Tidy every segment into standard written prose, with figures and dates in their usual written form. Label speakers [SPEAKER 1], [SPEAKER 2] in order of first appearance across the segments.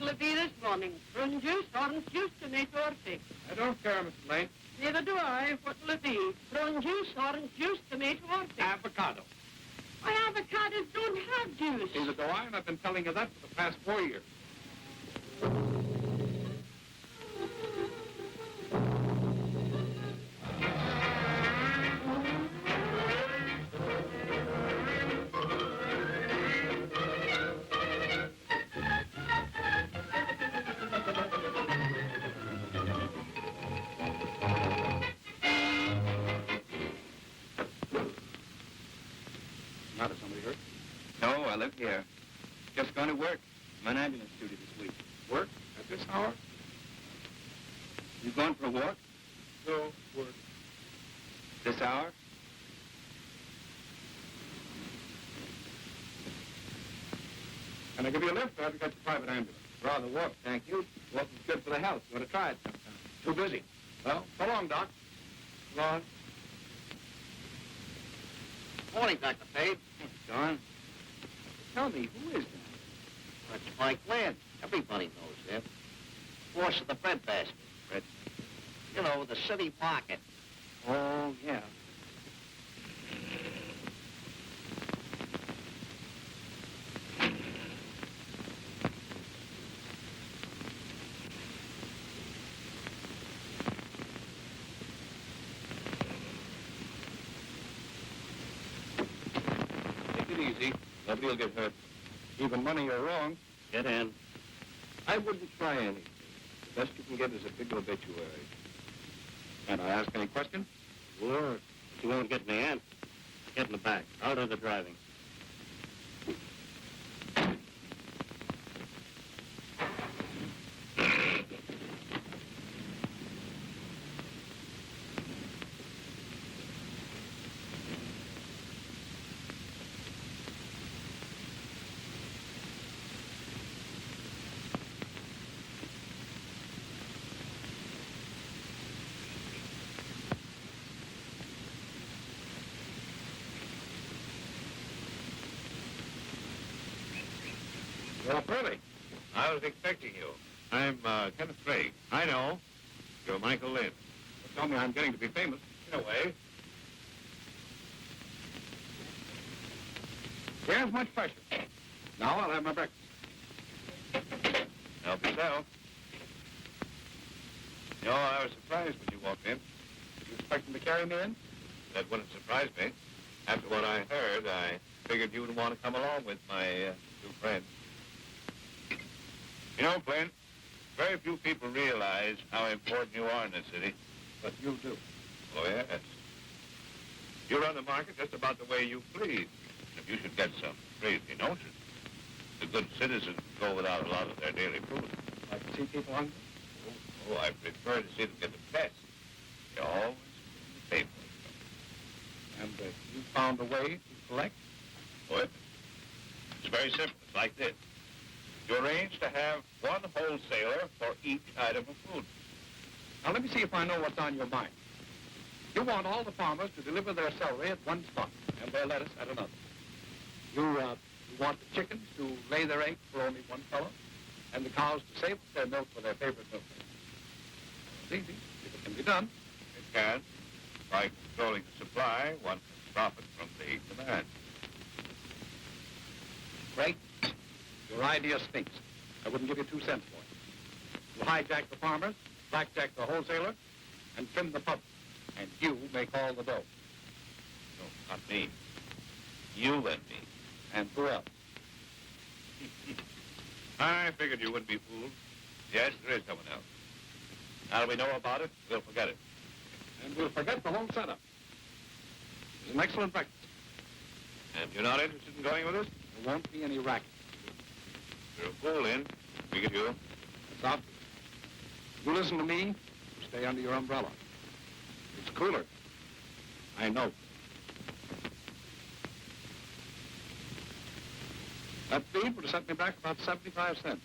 [SPEAKER 1] What'll it be this morning? Prune juice, orange juice, tomato, or figs?
[SPEAKER 2] I don't care, Mr. Lane.
[SPEAKER 1] Neither do I. What'll it be? Prune juice, orange juice, tomato, or figs?
[SPEAKER 2] Avocado.
[SPEAKER 1] Why, avocados don't have juice.
[SPEAKER 2] Neither do I, and I've been telling you that for the past 4 years. Not if somebody hurt.
[SPEAKER 3] No, I live here. Just going to work. I'm on ambulance duty this week.
[SPEAKER 2] Work at this hour?
[SPEAKER 3] You going for a walk?
[SPEAKER 2] No, work.
[SPEAKER 3] This hour?
[SPEAKER 2] Can I give you a lift, or have you got your private ambulance?
[SPEAKER 3] Rather walk, thank you. Walking's good for the health. You want to try it sometime?
[SPEAKER 2] Too busy. Well, so long, Doc.
[SPEAKER 3] So long.
[SPEAKER 4] Morning, Dr. Page.
[SPEAKER 3] John. Tell me, who is that?
[SPEAKER 4] That's Mike Land. Everybody knows him. Boss of the bread basket.
[SPEAKER 3] Bread?
[SPEAKER 4] You know, the city market.
[SPEAKER 3] Oh, yeah.
[SPEAKER 2] Take it easy. Nobody will get hurt. Even money or wrong.
[SPEAKER 4] Get in.
[SPEAKER 2] I wouldn't try anything. The best you can get is a big obituary. Can I ask any questions?
[SPEAKER 4] Sure. But you won't get me in. Get in the back. I'll do the driving.
[SPEAKER 2] Well, early.
[SPEAKER 5] I was expecting you. I'm Kenneth Craig. I know. You're Michael Lynn.
[SPEAKER 2] Tell me I'm getting to be famous.
[SPEAKER 5] In a way.
[SPEAKER 2] Here's much pressure. Now I'll have my breakfast.
[SPEAKER 5] Help yourself. You know, I was surprised when you walked in.
[SPEAKER 2] Did you expect them to carry me in?
[SPEAKER 5] That wouldn't surprise me. After what I heard, I figured you would want to come along with my two friends. You know, Clint, very few people realize how important you are in this city.
[SPEAKER 2] But you do.
[SPEAKER 5] Oh, yes. You run the market just about the way you please. If you should get some crazy notion, the good citizens go without a lot of their daily food.
[SPEAKER 2] I can see people hungry.
[SPEAKER 5] Oh, I prefer to see them get the best. They always pay for it.
[SPEAKER 2] And you found a way to collect?
[SPEAKER 5] Oh, it's very simple. It's like this. You arrange to have one wholesaler for each item of food.
[SPEAKER 2] Now, let me see if I know what's on your mind. You want all the farmers to deliver their celery at one spot and their lettuce at another. You want the chickens to lay their eggs for only one fellow and the cows to save up their milk for their favorite milk. It's easy, if it can be done.
[SPEAKER 5] It can. By controlling the supply, one can profit from the demand.
[SPEAKER 2] Great. Your idea stinks. I wouldn't give you 2 cents for it. You hijack the farmers, blackjack the wholesaler, and trim the public. And you make all the dough.
[SPEAKER 5] No, not me. You and me.
[SPEAKER 2] And who else?
[SPEAKER 5] I figured you wouldn't be fooled. Yes, there is someone else. Now that we know about it, we'll forget it.
[SPEAKER 2] And we'll forget the whole setup. It's an excellent breakfast.
[SPEAKER 5] And you're not interested in going with us?
[SPEAKER 2] There won't be any racket.
[SPEAKER 5] You're a fool, Lynn. We get you.
[SPEAKER 2] It's obvious. You listen to me, you stay under your umbrella. It's cooler. I know. That feed would have sent me back about 75 cents.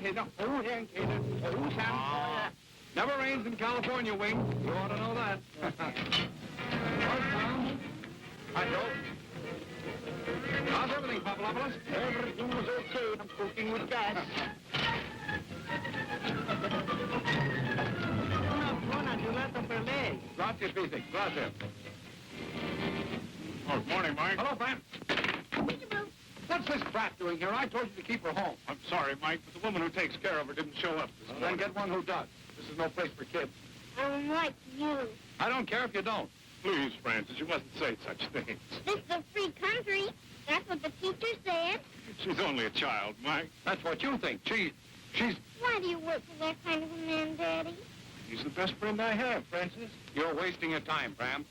[SPEAKER 2] Cater. Oh, here, Cater. Oh, Sam. Never rains in California, Wing. You ought to know that. Hi, Joe. How's everything, Papadopoulos?
[SPEAKER 4] Everything was okay. I'm cooking with gas. Una buona giornata per lei.
[SPEAKER 2] Grazie, Speedy. Grazie.
[SPEAKER 5] Oh, good morning, Mike.
[SPEAKER 2] Hello, Fran. What's this brat doing here? I told you to keep her home.
[SPEAKER 5] I'm sorry, Mike, but the woman who takes care of her didn't show up this
[SPEAKER 2] Then
[SPEAKER 5] morning.
[SPEAKER 2] get one who does. This is no place for kids.
[SPEAKER 1] I don't like you.
[SPEAKER 2] I don't care if you don't.
[SPEAKER 5] Please, Francis, you mustn't say such things.
[SPEAKER 1] This is a free country. That's what the teacher said.
[SPEAKER 5] She's only a child, Mike.
[SPEAKER 2] That's what you think. She's...
[SPEAKER 1] Why do you work for that kind of a man, Daddy?
[SPEAKER 5] He's the best friend I have, Francis.
[SPEAKER 2] You're wasting your time, Bram.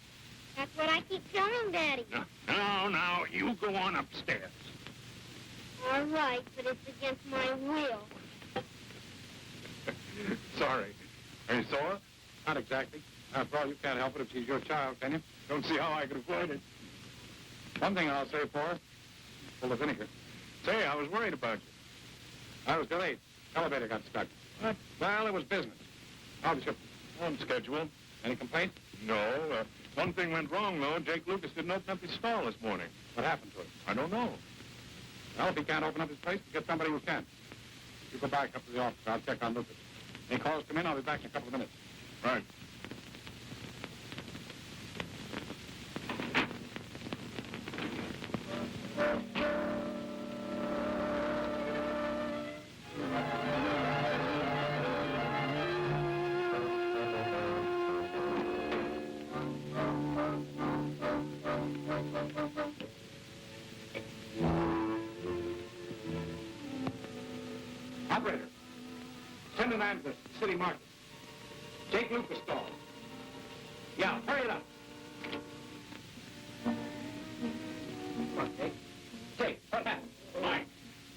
[SPEAKER 1] That's what I keep telling Daddy.
[SPEAKER 5] Now, you go on upstairs.
[SPEAKER 1] All right, but it's against my will.
[SPEAKER 5] Sorry. Are you sore?
[SPEAKER 2] Not exactly. After all, you can't help it if she's your child, can you?
[SPEAKER 5] Don't see how I could avoid it.
[SPEAKER 2] One thing I'll say for her, full of vinegar.
[SPEAKER 5] Say, I was worried about you.
[SPEAKER 2] I was delayed. Elevator got stuck.
[SPEAKER 5] What?
[SPEAKER 2] Well, it was business. How's the ship?
[SPEAKER 5] On schedule.
[SPEAKER 2] Any complaints?
[SPEAKER 5] No. One thing went wrong, though. Jake Lucas didn't open up his stall this morning.
[SPEAKER 2] What happened to it?
[SPEAKER 5] I don't know.
[SPEAKER 2] Well, if he can't open up his place, get somebody who can. You go back up to the office. I'll check on Lucas. Any calls come in, I'll be back in a couple of minutes.
[SPEAKER 5] Right.
[SPEAKER 2] Operator, send an ambulance to the city market. Jake Lucas stall. Yeah, hurry it up. Come on, Jake. Jake, what happened?
[SPEAKER 5] Mike,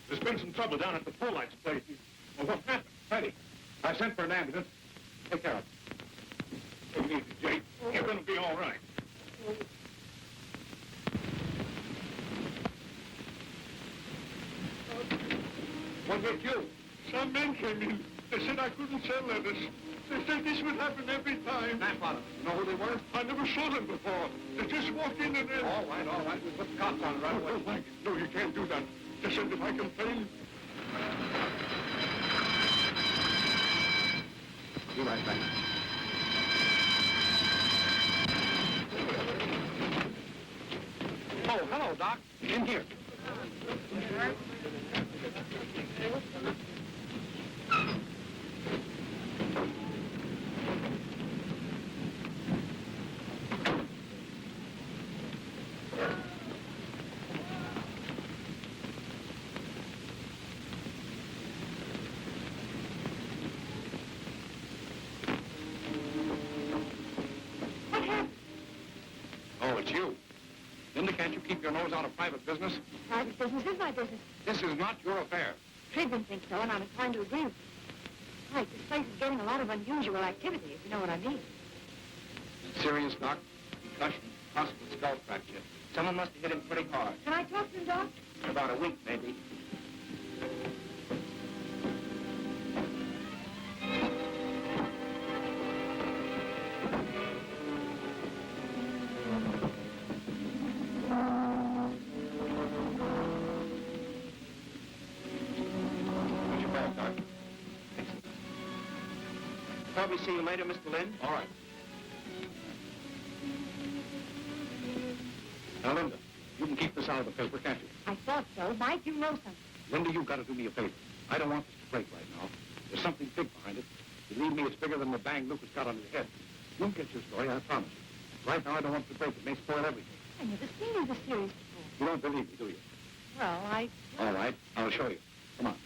[SPEAKER 5] there's been some trouble down at the Polites place.
[SPEAKER 2] Well, what happened? Freddie, I sent for an ambulance. Take care of it.
[SPEAKER 5] Take it easy, Jake. You're going to be all right.
[SPEAKER 2] What hit you?
[SPEAKER 5] Some men came in. They said I couldn't sell lettuce. They said this would happen every time.
[SPEAKER 2] Grandfather. You know who they were?
[SPEAKER 5] I never saw them before. They just walked in and then...
[SPEAKER 2] All right, all right. We'll put the cops on it right away.
[SPEAKER 5] No, Mike, no, you can't do that. They said if I complain...
[SPEAKER 2] Be right back. Oh, hello, Doc. In here. Oh, it's you. Linda, can't you keep your nose out of private business?
[SPEAKER 6] Private business is my business.
[SPEAKER 2] This is not your affair.
[SPEAKER 6] Tribune thinks so, and I'm inclined to agree with you. Right, this place is getting a lot of unusual activity, if you know what I mean.
[SPEAKER 2] Serious, Doc? Concussion, possible skull fracture.
[SPEAKER 4] Someone must have hit him pretty hard.
[SPEAKER 6] Can I talk to him, Doc?
[SPEAKER 4] In about a week, maybe.
[SPEAKER 2] What's your bag, Doc?
[SPEAKER 4] Probably see you later, Mr. Lynn.
[SPEAKER 2] All right. Now, Linda, you can keep this out of the paper, can't you?
[SPEAKER 6] I thought so. Mike, you know something.
[SPEAKER 2] Linda, you've got to do me a favor. I don't want this to break right now. There's something big behind it. Believe me, it's bigger than the bang Lucas got on his head. You'll get your story, I promise you. Right now, I don't want it to break. It may spoil everything.
[SPEAKER 6] I never seen you this serious before.
[SPEAKER 2] You don't believe me, do you?
[SPEAKER 6] Well,
[SPEAKER 2] All right, I'll show you. Come on.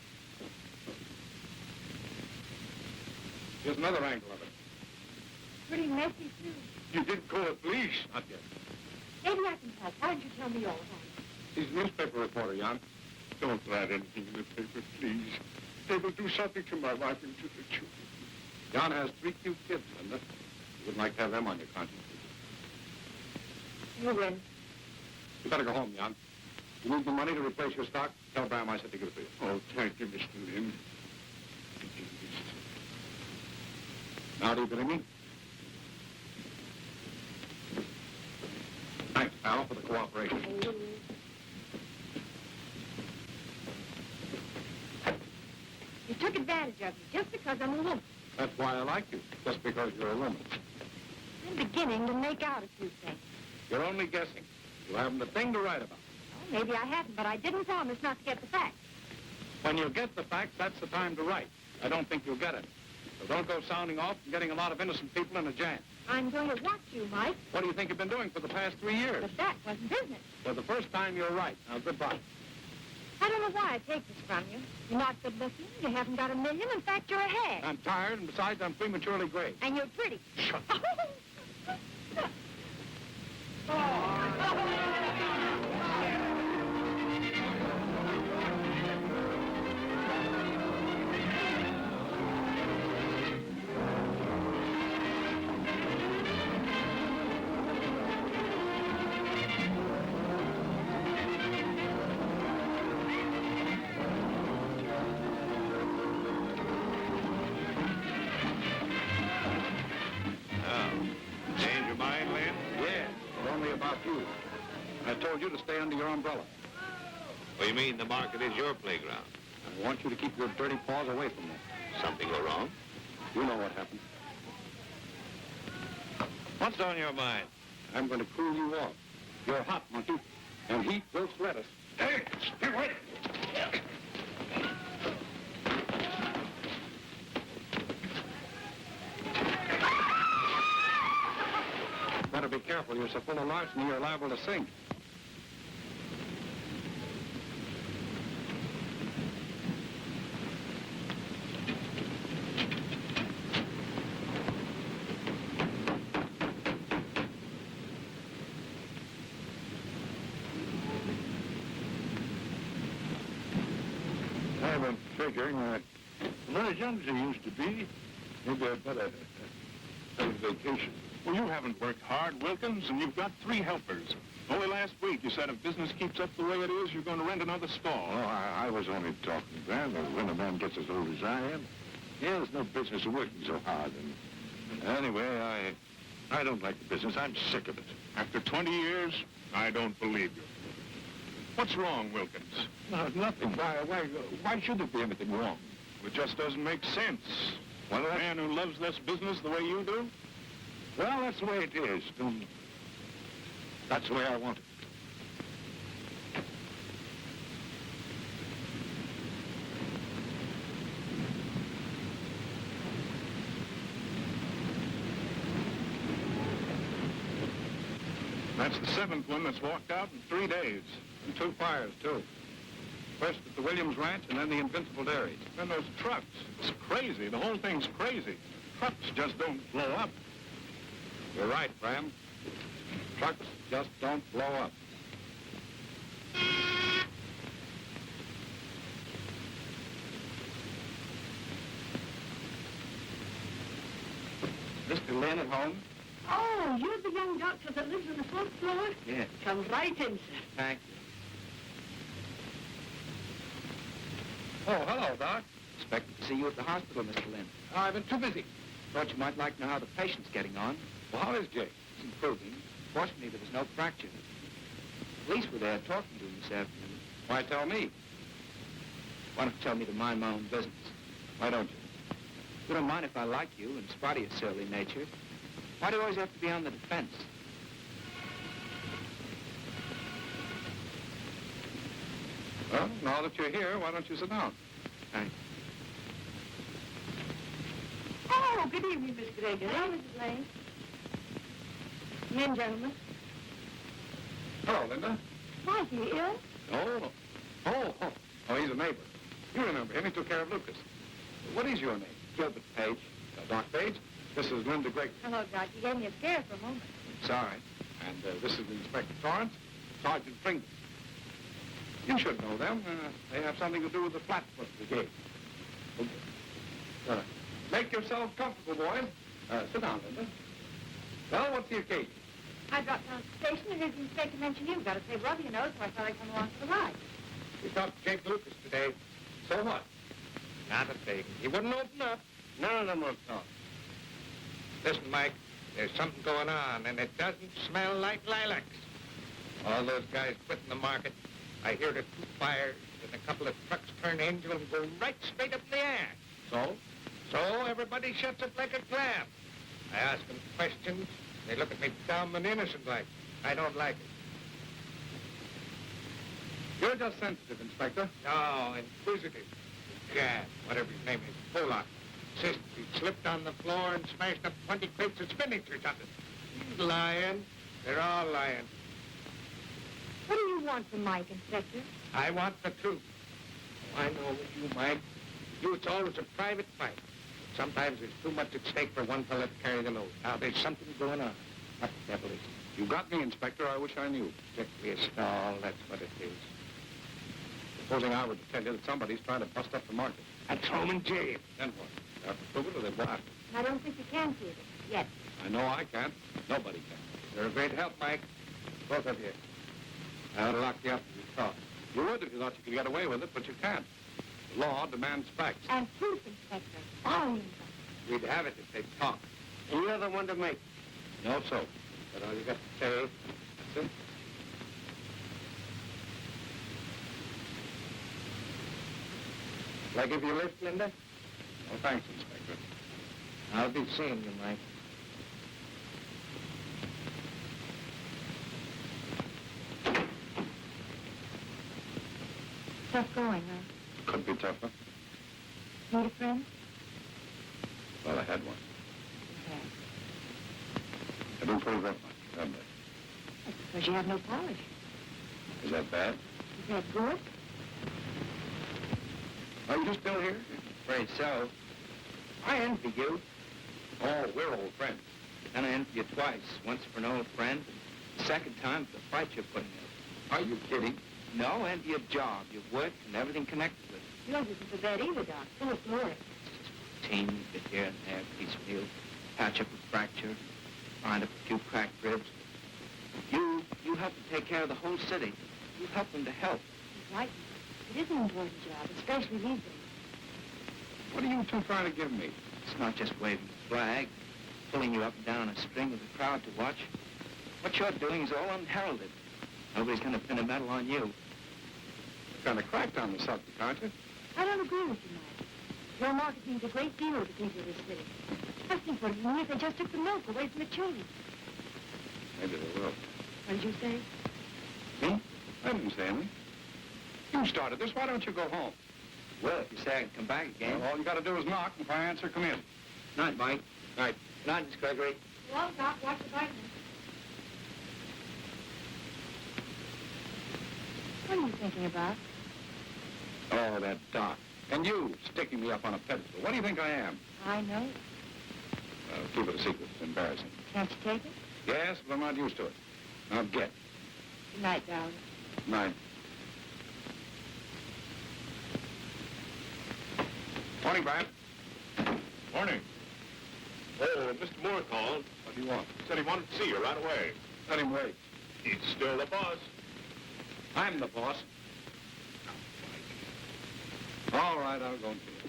[SPEAKER 2] Here's another angle of it.
[SPEAKER 6] Pretty messy, too.
[SPEAKER 5] You didn't call the police.
[SPEAKER 2] Not yet.
[SPEAKER 6] Maybe I can help. Why don't you tell me all about it?
[SPEAKER 2] He's a newspaper reporter, Jan.
[SPEAKER 5] Don't write anything in the paper, please. They will do something to my wife and to the children.
[SPEAKER 2] Jan has 3 cute kids, Linda. You wouldn't like to have them on your conscience.
[SPEAKER 6] You win.
[SPEAKER 2] You better go home, Jan. You need the money to replace your stock? Tell Bram I said to give it to you.
[SPEAKER 5] Oh, thank you, Mr. Lynn.
[SPEAKER 2] Howdy, Billy. Thanks, pal, for the cooperation.
[SPEAKER 6] You took advantage of me just because I'm a woman.
[SPEAKER 2] That's why I like you, just because you're a woman.
[SPEAKER 6] I'm beginning to make out a few things.
[SPEAKER 2] You're only guessing. You haven't a thing to write about.
[SPEAKER 6] Well, maybe I haven't, but I didn't promise not to get the facts.
[SPEAKER 2] When you get the facts, that's the time to write. I don't think you'll get it. So don't go sounding off and getting a lot of innocent people in a jam.
[SPEAKER 6] I'm going to watch you, Mike.
[SPEAKER 2] What do you think you've been doing for the past 3 years?
[SPEAKER 6] But that wasn't business.
[SPEAKER 2] For the first time, you're right. Now, goodbye.
[SPEAKER 6] I don't know why I take this from you. You're not good looking. You haven't got a million. In fact, you're ahead.
[SPEAKER 2] I'm tired, and besides, I'm prematurely gray.
[SPEAKER 6] And you're pretty.
[SPEAKER 2] Shut
[SPEAKER 5] Change your mind, Lynn?
[SPEAKER 2] Yeah, but only about you. I told you to stay under your umbrella.
[SPEAKER 5] Well, you mean the market is your playground?
[SPEAKER 2] I want you to keep your dirty paws away from me.
[SPEAKER 5] Something go wrong?
[SPEAKER 2] You know what happened.
[SPEAKER 5] What's on your mind?
[SPEAKER 2] I'm going to cool you off. You're hot, monkey, and heat will sweat us. Hey, stay away. Better be careful. You're so full of larceny, you're liable to sink.
[SPEAKER 5] I've been figuring that I'm not as young as I used to be. Maybe I'd better have a vacation.
[SPEAKER 7] Well, you haven't worked hard, Wilkins, and you've got 3 helpers. Only last week you said if business keeps up the way it is, you're going to rent another stall.
[SPEAKER 5] Oh, I was only talking, Graham. When a man gets as old as I am, yeah, there's no business of working so hard. And anyway, I don't like the business. I'm sick of it.
[SPEAKER 7] After 20 years, I don't believe you. What's wrong, Wilkins?
[SPEAKER 5] No, nothing. Why should there be anything wrong?
[SPEAKER 7] It just doesn't make sense.
[SPEAKER 5] Well,
[SPEAKER 7] A man who loves this business the way you do?
[SPEAKER 5] well, that's the way it is. That's the way I want it.
[SPEAKER 7] That's the 7th one that's walked out in 3 days.
[SPEAKER 2] And 2 fires, too. First at the Williams Ranch and then the Invincible Dairy.
[SPEAKER 7] And those trucks. It's crazy. The whole thing's crazy. Trucks just don't blow up.
[SPEAKER 2] You're right, Bram. Trucks just don't blow up.
[SPEAKER 3] Mr. Lynn at home?
[SPEAKER 1] Oh, you're the young doctor that lives on the 4th floor?
[SPEAKER 3] Yes.
[SPEAKER 1] Come right in, sir.
[SPEAKER 3] Thank you.
[SPEAKER 2] Oh, hello, Doc.
[SPEAKER 3] Expected to see you at the hospital, Mr. Lynn.
[SPEAKER 2] I've been too busy.
[SPEAKER 3] Thought you might like to know how the patient's getting on.
[SPEAKER 2] Well, how is Jake?
[SPEAKER 3] He's improving. Fortunately, there was no fracture. The police were there talking to him this afternoon.
[SPEAKER 2] Why tell me?
[SPEAKER 3] Why don't you tell me to mind my own business?
[SPEAKER 2] Why don't you?
[SPEAKER 3] You don't mind if I like you, in spite of your surly nature. Why do you always have to be on the defense?
[SPEAKER 2] Well, now that you're here, why don't you sit down?
[SPEAKER 3] Thanks.
[SPEAKER 1] Oh, good evening, Miss Gregory.
[SPEAKER 6] Hello, Mrs. Lane. Come in, gentlemen.
[SPEAKER 2] Hello, Linda.
[SPEAKER 6] Mike, you ill?
[SPEAKER 2] Oh, he's a neighbor. You remember him. He took care of Lucas. What is your name?
[SPEAKER 3] Gilbert Page.
[SPEAKER 2] Doc Page. This is Linda Gregg.
[SPEAKER 6] Hello, Doc. You gave me a scare for a moment.
[SPEAKER 3] Sorry.
[SPEAKER 2] And this is Inspector Torrance, Sergeant Pringle. You should know them. They have something to do with the Flatfoot Brigade. Make yourselves comfortable, boys. Sit down, Linda. Well, what's the occasion?
[SPEAKER 6] I dropped down to the station and heard the inspector mention you. Got to say rub your nose, so I thought I'd come along for the ride.
[SPEAKER 2] We talked to Jake Lucas today. So what?
[SPEAKER 3] Not a thing. He wouldn't open up.
[SPEAKER 4] None of them will talk.
[SPEAKER 3] Listen, Mike, there's something going on, and it doesn't smell like lilacs. All those guys quitting the market. I hear the 2 fires, and a couple of trucks turn angel and go right straight up in the air.
[SPEAKER 2] So?
[SPEAKER 3] So everybody shuts up like a clam. I ask them questions. They look at me dumb and innocent like. I don't like it.
[SPEAKER 2] You're just sensitive, Inspector.
[SPEAKER 3] No, inquisitive. Gad, whatever his name is, Pollock. Insists he slipped on the floor and smashed up 20 crates of spinach or something. He's lying. They're all lying.
[SPEAKER 6] What do you want from Mike, Inspector?
[SPEAKER 3] I want the truth. Oh, I know with you, Mike. You, it's always a private fight. Sometimes there's too much at stake for one fella to carry the load. Now, there's something going on. What the devil is it?
[SPEAKER 2] You got me, Inspector. I wish I knew.
[SPEAKER 3] Strictly a stall, that's what it is.
[SPEAKER 2] Supposing I were to tell you that somebody's trying to bust up the market.
[SPEAKER 3] I'd throw him in jail.
[SPEAKER 2] Then what? You have to prove it or they block it.
[SPEAKER 6] I don't think you can prove it, yet.
[SPEAKER 2] I know I can't. Nobody can.
[SPEAKER 3] You're a great help, Mike. Both of you. I ought to lock you up if you talk.
[SPEAKER 2] You would if you thought you could get away with it, but you can't. The law demands facts.
[SPEAKER 6] And proof, Inspector. Volumes.
[SPEAKER 3] We'd have it if they talk. And you're the one to make.
[SPEAKER 2] No, so.
[SPEAKER 3] But all you got to say, that's it. Shall I give you a lift, Linda?
[SPEAKER 2] No, thanks, Inspector.
[SPEAKER 3] I'll be seeing you, Mike.
[SPEAKER 6] Tough going, huh?
[SPEAKER 2] Could be tougher.
[SPEAKER 6] Need a friend?
[SPEAKER 2] Well, I had one.
[SPEAKER 6] Okay.
[SPEAKER 2] I didn't prove that much, haven't I?
[SPEAKER 6] That's because you have no polish.
[SPEAKER 2] Is that bad?
[SPEAKER 6] Is that good?
[SPEAKER 2] Are you still here?
[SPEAKER 3] Afraid so. I envy you.
[SPEAKER 2] Oh, we're old friends.
[SPEAKER 3] And I envy you twice. Once for an old friend, and the second time for the fight you're putting in.
[SPEAKER 2] Are you kidding?
[SPEAKER 3] No, envy your job, your work, and everything connected with it.
[SPEAKER 6] Yours isn't so bad either, Doc. Full of glory.
[SPEAKER 3] Routine, bit here and there, piecemeal, patch up a fracture, find up a few cracked ribs. You help them take care of the whole city. You help them to help.
[SPEAKER 6] He's right. It is an important job, especially these days.
[SPEAKER 2] What are you two trying to give me?
[SPEAKER 3] It's not just waving the flag, pulling you up and down a string with a crowd to watch. What you're doing is all unheralded. Nobody's going to pin a medal on you.
[SPEAKER 2] You're kind of cracked on the subject, aren't you?
[SPEAKER 6] I don't agree with you, Mike. Your market means a great deal to the people of this city. I think what it means if they just took the milk away from the children.
[SPEAKER 2] Maybe they will.
[SPEAKER 6] What did you say?
[SPEAKER 2] Me? I didn't say anything. You started this. Why don't you go home?
[SPEAKER 3] Well, if you say I can come back again.
[SPEAKER 2] Well, all you got to do is knock, and if I answer, come in.
[SPEAKER 3] Night, Mike.
[SPEAKER 2] Night.
[SPEAKER 3] Good night, Miss Gregory.
[SPEAKER 6] Well, Doc, watch the vitamins. What are you thinking about?
[SPEAKER 2] Oh, that doc. And you, sticking me up on a pedestal. What do you think I am?
[SPEAKER 6] I know.
[SPEAKER 2] Keep it a secret. It's embarrassing.
[SPEAKER 6] Can't you take it?
[SPEAKER 2] Yes, but I'm not used to it. Now get.
[SPEAKER 6] Good night, darling.
[SPEAKER 2] Night. Morning, Brad.
[SPEAKER 7] Morning. Oh, Mr. Moore called.
[SPEAKER 2] What do you want?
[SPEAKER 7] Said he wanted to see you right away.
[SPEAKER 2] Let him wait.
[SPEAKER 7] He's still the boss.
[SPEAKER 2] I'm the boss. All right, I'll go and see you.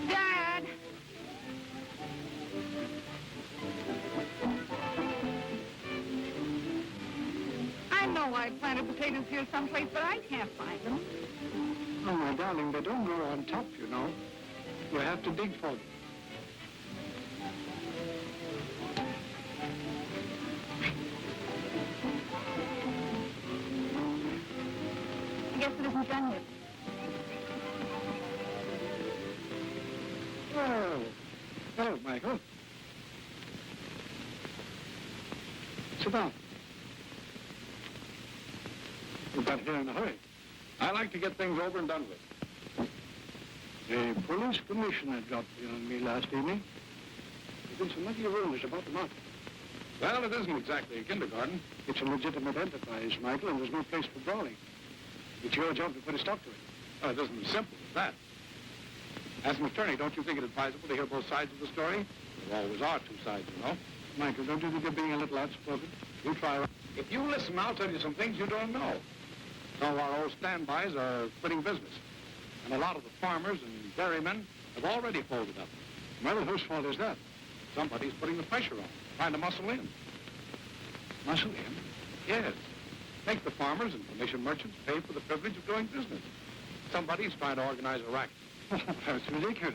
[SPEAKER 6] Dad!
[SPEAKER 1] I know I planted potatoes here someplace, but I can't find them.
[SPEAKER 8] Oh, my darling, they don't grow on top, you know. You have to dig for them.
[SPEAKER 6] I guess it isn't done yet.
[SPEAKER 8] Oh, hello, Michael. Sit down. You got here in a hurry.
[SPEAKER 2] I like to get things over and done with.
[SPEAKER 8] The police commissioner dropped in on me last evening. There's been some ugly rumors about the market.
[SPEAKER 2] Well, it isn't exactly a kindergarten.
[SPEAKER 8] It's a legitimate enterprise, Michael, and there's no place for brawling. It's your job to put a stop to it.
[SPEAKER 2] Well, it isn't as simple as that. As an attorney, don't you think it advisable to hear both sides of the story? There always are two sides, you know.
[SPEAKER 8] Michael, don't you think you're being a little outspoken? You try.
[SPEAKER 2] If you listen, I'll tell you some things you don't know. Some of our old standbys are quitting business. And a lot of the farmers and dairymen have already folded up.
[SPEAKER 8] Well, whose fault is that?
[SPEAKER 2] Somebody's putting the pressure on, trying to muscle in.
[SPEAKER 8] Muscle in?
[SPEAKER 2] Yes. Make the farmers and commission merchants pay for the privilege of doing business. Somebody's trying to organize a racket.
[SPEAKER 8] That's ridiculous.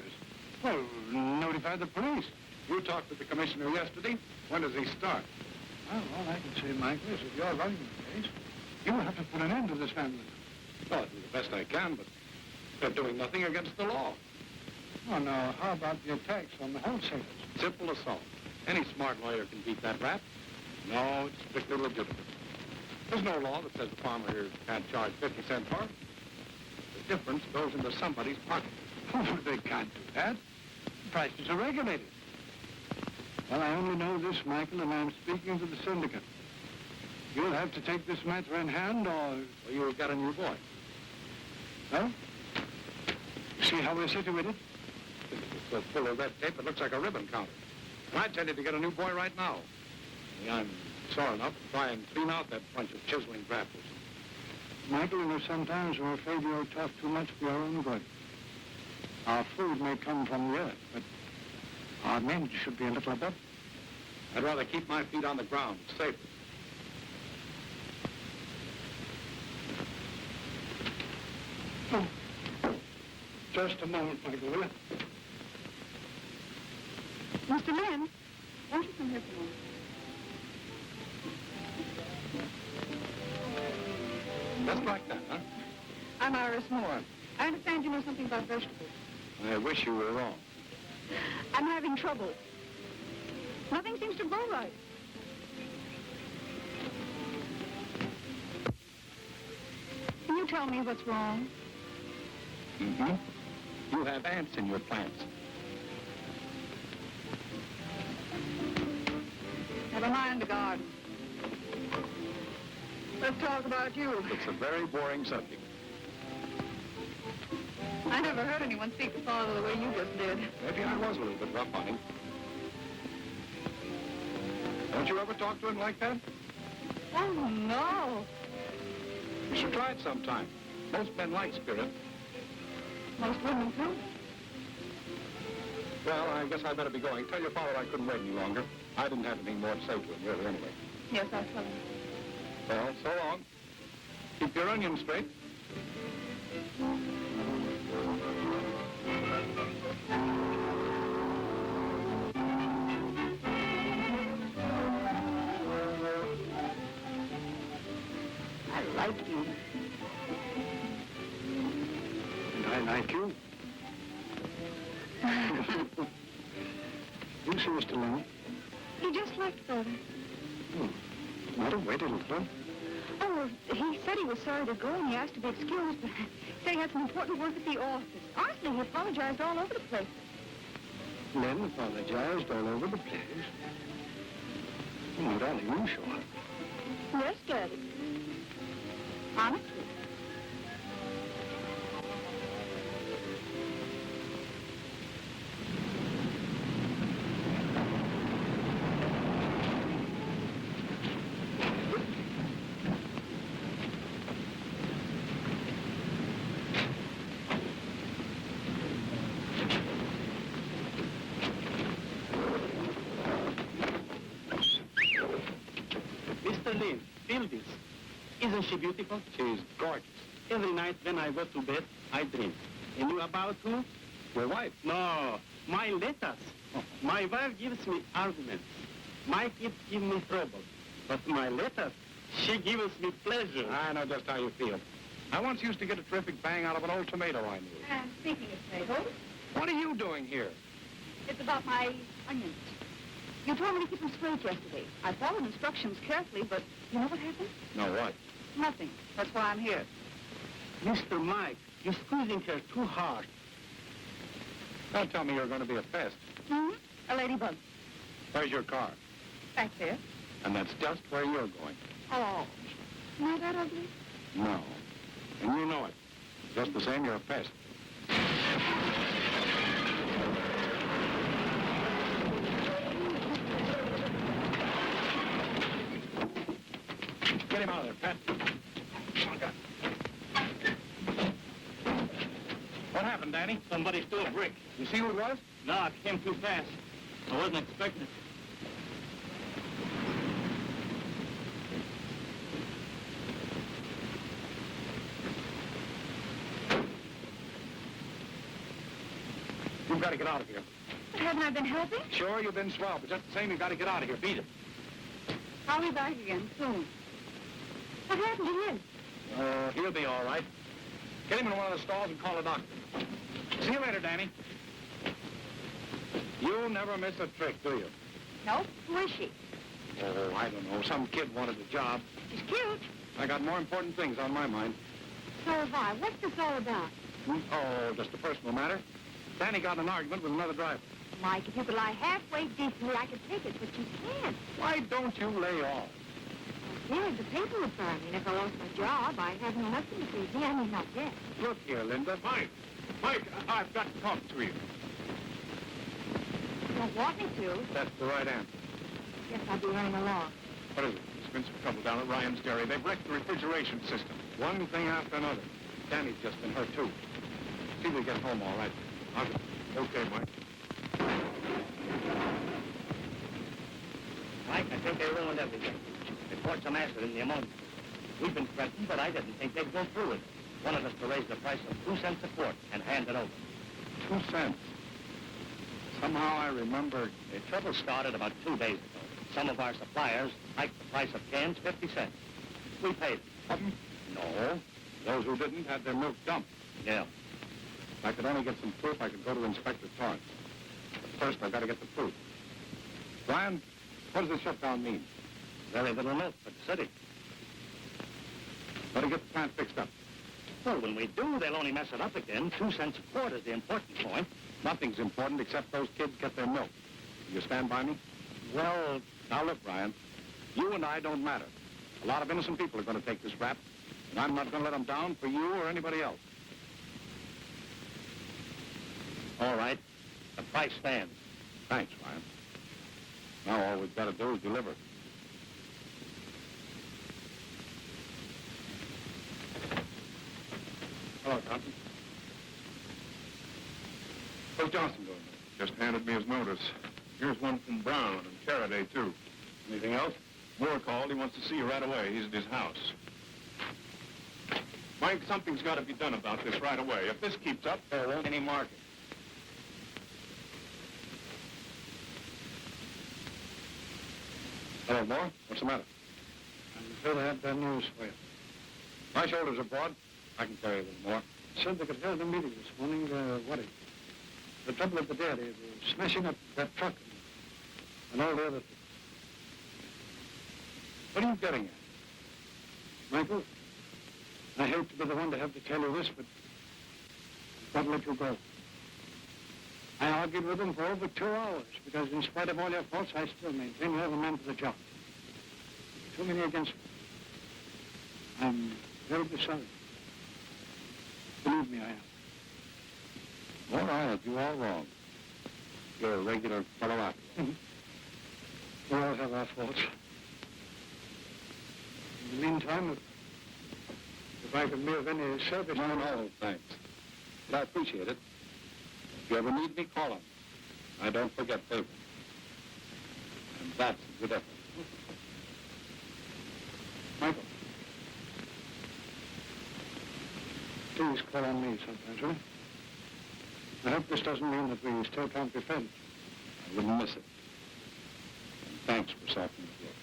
[SPEAKER 8] Well, notify the police.
[SPEAKER 2] You talked to the commissioner yesterday. When does he start?
[SPEAKER 8] Well, all I can say, Michael, is if you're running the case, you have to put an end to this vandalism.
[SPEAKER 2] Well, I'll do the best I can, but they're doing nothing against the law.
[SPEAKER 8] Oh, now, how about the attacks on the wholesalers?
[SPEAKER 2] Simple assault. Any smart lawyer can beat that rap. No, it's strictly legitimate. There's no law that says the farmer here can't charge 50 cents for it. The difference goes into somebody's pocket.
[SPEAKER 8] Oh, they can't do that. Prices are regulated. Well, I only know this, Michael, and I'm speaking to the syndicate. You'll have to take this matter in hand, or...
[SPEAKER 2] Well, you've got a new boy.
[SPEAKER 8] Well, see how we're situated?
[SPEAKER 2] It's so full of red tape, it looks like a ribbon counter. And I tell you to get a new boy right now. I'm sore enough to try and clean out that bunch of chiseling grafters.
[SPEAKER 8] Michael, you know, sometimes we're afraid you'll talk too much for your own good. Our food may come from the earth, but our men should be a little above.
[SPEAKER 2] I'd rather keep my feet on the ground. It's safer.
[SPEAKER 8] Oh, just a moment, Michael, will you?
[SPEAKER 6] Mr. Lynn, won't you come here for a moment?
[SPEAKER 2] Just like that, huh?
[SPEAKER 6] I'm Iris Moore. I understand you know something about vegetables.
[SPEAKER 2] I wish you were wrong.
[SPEAKER 6] I'm having trouble. Nothing seems to grow right. Can you tell me what's wrong?
[SPEAKER 2] Mm-hmm. You have ants in your plants.
[SPEAKER 6] Never mind the garden. Let's talk about you.
[SPEAKER 2] It's a very boring subject.
[SPEAKER 6] I never heard anyone speak to Father the way you just did.
[SPEAKER 2] Maybe I was a little bit rough on him. Don't you ever talk to him like that?
[SPEAKER 6] Oh, no.
[SPEAKER 2] You should try it sometime. Most men like spirit.
[SPEAKER 6] Most women too.
[SPEAKER 2] Well, I guess I better be going. Tell your father I couldn't wait any longer. I didn't have anything more to say to him, really, anyway.
[SPEAKER 6] Yes, I'll tell him.
[SPEAKER 2] Well, so long. Keep your onions straight.
[SPEAKER 6] I like you.
[SPEAKER 8] And I like you. You see Mr. Lynn?
[SPEAKER 6] He just left, Father.
[SPEAKER 8] Oh, might have waited a little.
[SPEAKER 6] Oh, well, he said he was sorry to go and he asked to be excused, but said he had some important work at the office. Honestly, he apologized all over the place.
[SPEAKER 8] Lynn apologized all over the place. Oh, darling, you sure?
[SPEAKER 6] Yes, Daddy. Honestly.
[SPEAKER 9] Mr. Lynn, feel this. Isn't she beautiful?
[SPEAKER 2] She's gorgeous.
[SPEAKER 9] Every night when I go to bed, I dream. And you about who?
[SPEAKER 2] Your wife?
[SPEAKER 9] No, my letters. My wife gives me arguments. My kids give me trouble. But my letters, she gives me pleasure.
[SPEAKER 2] I know just how you feel. I once used to get a terrific bang out of an old tomato I knew.
[SPEAKER 6] And speaking of tomatoes,
[SPEAKER 2] What are you doing here?
[SPEAKER 6] it's about my onions. You told me to keep them straight yesterday. I followed instructions carefully, but you know what happened?
[SPEAKER 2] No, what?
[SPEAKER 6] Nothing. That's why I'm here.
[SPEAKER 9] Mr. Mike, you're squeezing her too hard.
[SPEAKER 2] Don't tell me you're going to be a pest.
[SPEAKER 6] Hmm? A ladybug.
[SPEAKER 2] Where's your car?
[SPEAKER 6] Back there.
[SPEAKER 2] And that's just where you're going.
[SPEAKER 6] Oh. Not that ugly?
[SPEAKER 2] No. And you know it. Just the same, you're a pest. Get him out of there, Pat. What happened, Danny?
[SPEAKER 9] Somebody stole a brick.
[SPEAKER 2] You see who it was?
[SPEAKER 9] No, it came too fast. I wasn't expecting it.
[SPEAKER 2] You've got to get out of here.
[SPEAKER 6] But haven't I been helping?
[SPEAKER 2] Sure, you've been swell, but just the same, you've got to get out of here. Beat it.
[SPEAKER 6] I'll be back again soon. What happened to him?
[SPEAKER 2] He'll be all right. Get him in one of the stalls and call a doctor. See you later, Danny. You never miss a trick, do you?
[SPEAKER 6] Nope. Who is she?
[SPEAKER 2] Oh, I don't know. Some kid wanted a job.
[SPEAKER 6] She's cute.
[SPEAKER 2] I got more important things on my mind.
[SPEAKER 6] So have I. What's this all about?
[SPEAKER 2] Oh, just a personal matter. Danny got in an argument with another driver.
[SPEAKER 6] Mike, if you could lie halfway decently, I could take it, but you can't.
[SPEAKER 2] Why don't you lay off?
[SPEAKER 6] I did. The paper was for me, and if I lost my job, I have nothing to feed me. I mean, not yet.
[SPEAKER 2] Look here, Linda.
[SPEAKER 7] Mike, I've got to talk to you.
[SPEAKER 6] You don't want me to.
[SPEAKER 2] That's the right answer.
[SPEAKER 6] Guess I'll be running along.
[SPEAKER 2] What is it?
[SPEAKER 7] There's been some trouble down at Ryan's Dairy. They've wrecked the refrigeration system.
[SPEAKER 2] One thing after another. Danny's just been hurt, too. See if we get home all right.
[SPEAKER 7] Okay, Mike.
[SPEAKER 4] Mike, I think they ruined everything. They poured some acid in the ammonia. We've been threatened, but I didn't think they'd go through with it. Wanted us to raise the price of 2 cents a quart and hand it over.
[SPEAKER 2] 2 cents. Somehow I remember...
[SPEAKER 4] The trouble started about 2 days ago. Some of our suppliers hiked the price of cans 50 cents. We paid them. No.
[SPEAKER 2] Those who didn't had their milk dumped.
[SPEAKER 4] Yeah.
[SPEAKER 2] If I could only get some proof, I could go to Inspector Torrance. But first, I've got to get the proof. Brian, what does the shutdown mean?
[SPEAKER 4] Very little milk for the city.
[SPEAKER 2] Better get the plant fixed up.
[SPEAKER 4] Well, when we do, they'll only mess it up again. 2 cents a quart is the important point.
[SPEAKER 2] Nothing's important except those kids get their milk. Will you stand by me?
[SPEAKER 4] Well,
[SPEAKER 2] Now look, Brian, you and I don't matter. A lot of innocent people are going to take this rap, and I'm not going to let them down for you or anybody else.
[SPEAKER 4] all right. The price stands.
[SPEAKER 2] Thanks, Brian. Now all we've got to do is deliver. Hello, Johnson. Where's Johnson going?
[SPEAKER 7] Just handed me his notice. Here's one from Brown and Faraday, too.
[SPEAKER 2] Anything else?
[SPEAKER 7] Moore called. He wants to see you right away. He's at his house. Mike, something's got to be done about this right away. If this keeps up,
[SPEAKER 2] There won't any market. Hello, Moore. What's the matter?
[SPEAKER 8] I'm afraid I have bad news for you.
[SPEAKER 2] My shoulders are broad. I can carry a little more.
[SPEAKER 8] Syndicate held a meeting this morning. They're worried. The trouble at the dairy, they're smashing up that truck and all the other things.
[SPEAKER 2] What are you getting at?
[SPEAKER 8] Michael, I hate to be the one to have to tell you this, but I've got to let you go. I argued with them for over 2 hours because in spite of all your faults, I still maintain you're the man for the job. Too many against me. I'm terribly sorry. Believe me, I am.
[SPEAKER 2] All right, you all wrong. You're a regular fellow out.
[SPEAKER 8] We all have our faults. In the meantime, if I can be of any service...
[SPEAKER 2] No, thanks. But I appreciate it. If you ever need me, call on me. I don't forget favors. And that's a good effort.
[SPEAKER 8] Michael, please call on me sometimes, will you? I hope this doesn't mean that we still can't be friends.
[SPEAKER 2] I wouldn't miss it. And thanks for softening the blow.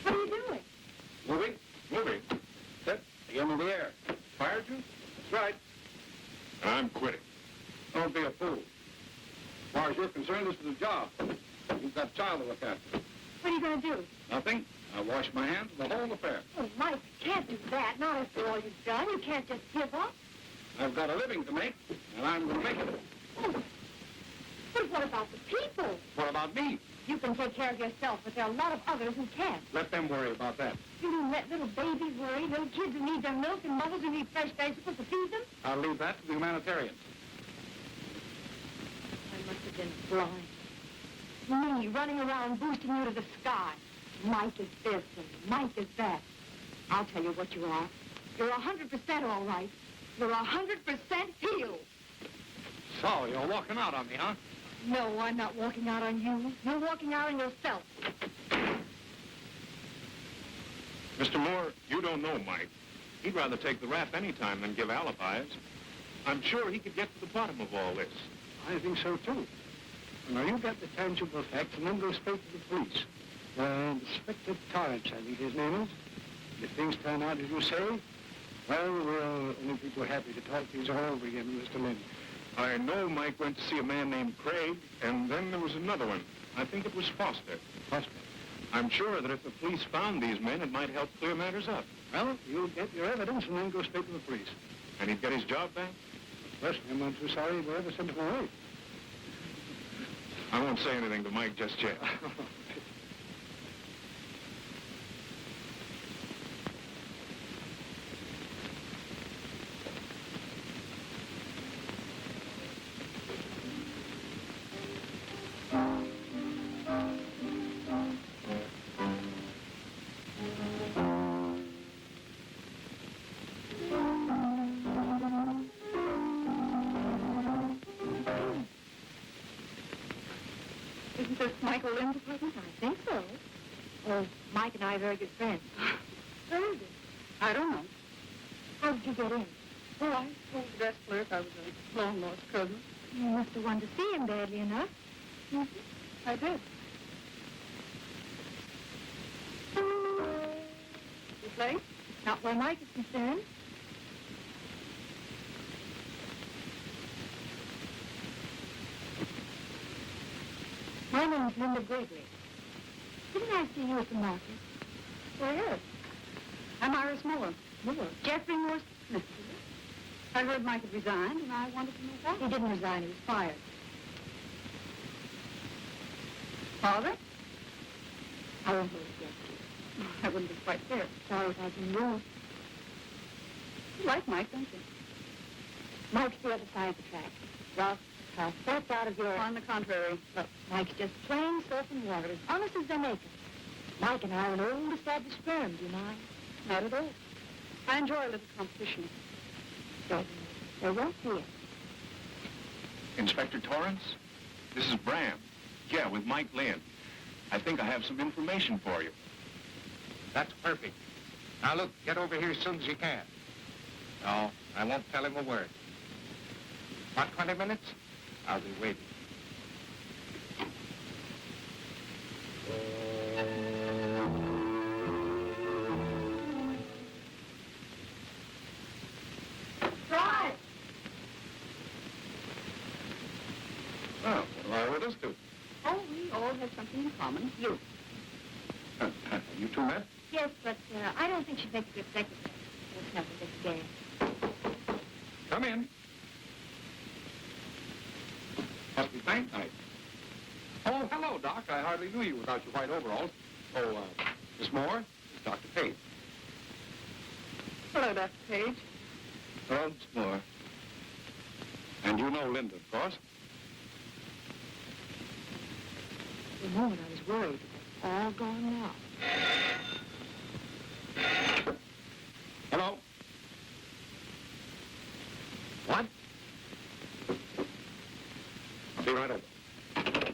[SPEAKER 6] What are you doing?
[SPEAKER 2] Moving?
[SPEAKER 7] moving.
[SPEAKER 2] Set. Again in the air.
[SPEAKER 7] Fired you?
[SPEAKER 2] That's right.
[SPEAKER 7] I'm quitting.
[SPEAKER 2] Don't be a fool. As far as you're concerned, this is a job. You've got a child to look after.
[SPEAKER 6] What are you going to do?
[SPEAKER 2] Nothing. I wash my hands of the whole affair.
[SPEAKER 6] Oh, Mike, you can't do that. Not after all you've done. You can't just give up.
[SPEAKER 2] I've got a living to make, and I'm going to make it.
[SPEAKER 6] Oh, But what about the people?
[SPEAKER 7] What about me?
[SPEAKER 6] You can take care of yourself, but there are a lot of others who can't.
[SPEAKER 7] Let them worry about that.
[SPEAKER 6] You mean let little babies worry, little kids who need their milk and mothers who need fresh vegetables to feed them?
[SPEAKER 7] I'll leave that to the humanitarians.
[SPEAKER 6] I must have been blind. Me running around boosting you to the sky. Mike is this and Mike is that. I'll tell you what you are. You're 100% all right. You're 100% healed.
[SPEAKER 7] So, you're walking out on me, huh?
[SPEAKER 6] No, I'm not walking out on you. You're walking out on yourself.
[SPEAKER 7] Mr. Moore, you don't know Mike. He'd rather take the rap any time than give alibis. I'm sure he could get to the bottom of all this. I think so, too. Now, you get the tangible facts and then go straight to the police. Inspector Torrance, I think his name is. If things turn out as you say, well, we'll only be too happy to talk things all over again, Mr. Lynn. I know Mike went to see a man named Craig, and then there was another one. I think it was Foster. Foster? I'm sure that if the police found these men, it might help clear matters up. Well, you'll get your evidence and then go straight to the police. And he'd get his job back? Personally, I'm not too sorry we ever sent him away. I won't say anything to Mike just yet.
[SPEAKER 6] Isn't this Michael Lynn's apartment? I think so. Oh, Mike and I are very good friends. Very good.
[SPEAKER 1] I don't know.
[SPEAKER 6] How did you get in?
[SPEAKER 1] Oh, I told the desk clerk I was a long-lost cousin.
[SPEAKER 6] You must have wanted to see him badly enough.
[SPEAKER 1] Mm-hmm. I did. You play?
[SPEAKER 6] Not where Mike is concerned. My name's Linda Gregory. Didn't I see you at the market?
[SPEAKER 1] Well, yes. I'm Iris Moore.
[SPEAKER 6] Moore? Jeffrey Moore's sister.
[SPEAKER 1] I heard Mike had resigned, and I wanted to know why.
[SPEAKER 6] He didn't resign. He was fired.
[SPEAKER 1] Father?
[SPEAKER 6] I won't hold it against you.
[SPEAKER 1] That wouldn't be quite fair.
[SPEAKER 6] Sorry if I've been rude.
[SPEAKER 1] You like Mike, don't you?
[SPEAKER 6] Mike's the other side of the track. Rough, tough. That's out of your...
[SPEAKER 1] On the contrary.
[SPEAKER 6] Look, Mike's just plain soap and water, as honest as they make it. Mike and I are an old established firm, do you mind?
[SPEAKER 1] Not at all. I enjoy a little competition.
[SPEAKER 6] There won't be it.
[SPEAKER 7] Inspector Torrance? This is Bram. Yeah, with Mike Lynn. I think I have some information for you.
[SPEAKER 3] That's perfect. Now, look, get over here as soon as you can. No, I won't tell him a word. About 20 minutes? I'll be waiting.
[SPEAKER 6] Right.
[SPEAKER 7] Oh, what do I owe this to?
[SPEAKER 1] Oh, we all have something in common. You.
[SPEAKER 7] You two met?
[SPEAKER 6] Yes, but I don't think she'd make a good secretary. Let's have a big game.
[SPEAKER 7] Come in. Must be bank night. Oh, hello, Doc. I hardly knew you without your white overalls. Oh, Miss Moore, it's Dr. Page.
[SPEAKER 1] Hello, Dr. Page.
[SPEAKER 7] Hello, Miss Moore. And you know Linda, of course.
[SPEAKER 6] For a moment, I was worried. All gone now.
[SPEAKER 7] Hello? What? I'll be right over.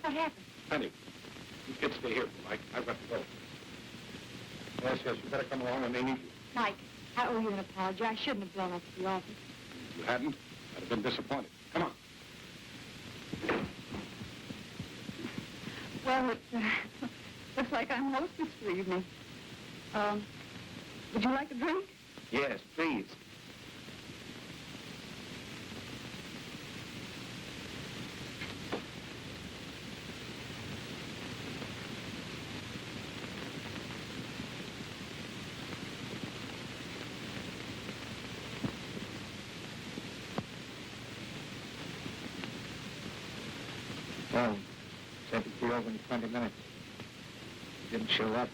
[SPEAKER 6] What happened?
[SPEAKER 7] Honey, you kids stay here, Mike. I've got to go. Yes, yes, you better come along. I may need you.
[SPEAKER 6] Mike, I owe you an apology. I shouldn't have blown up at the office.
[SPEAKER 7] If you hadn't, I'd have been disappointed. Come on.
[SPEAKER 1] Well, it looks like I'm hostess for the evening. Would you like a drink?
[SPEAKER 3] Yes, please. Well, said he'd be over in 20 minutes. He didn't show up.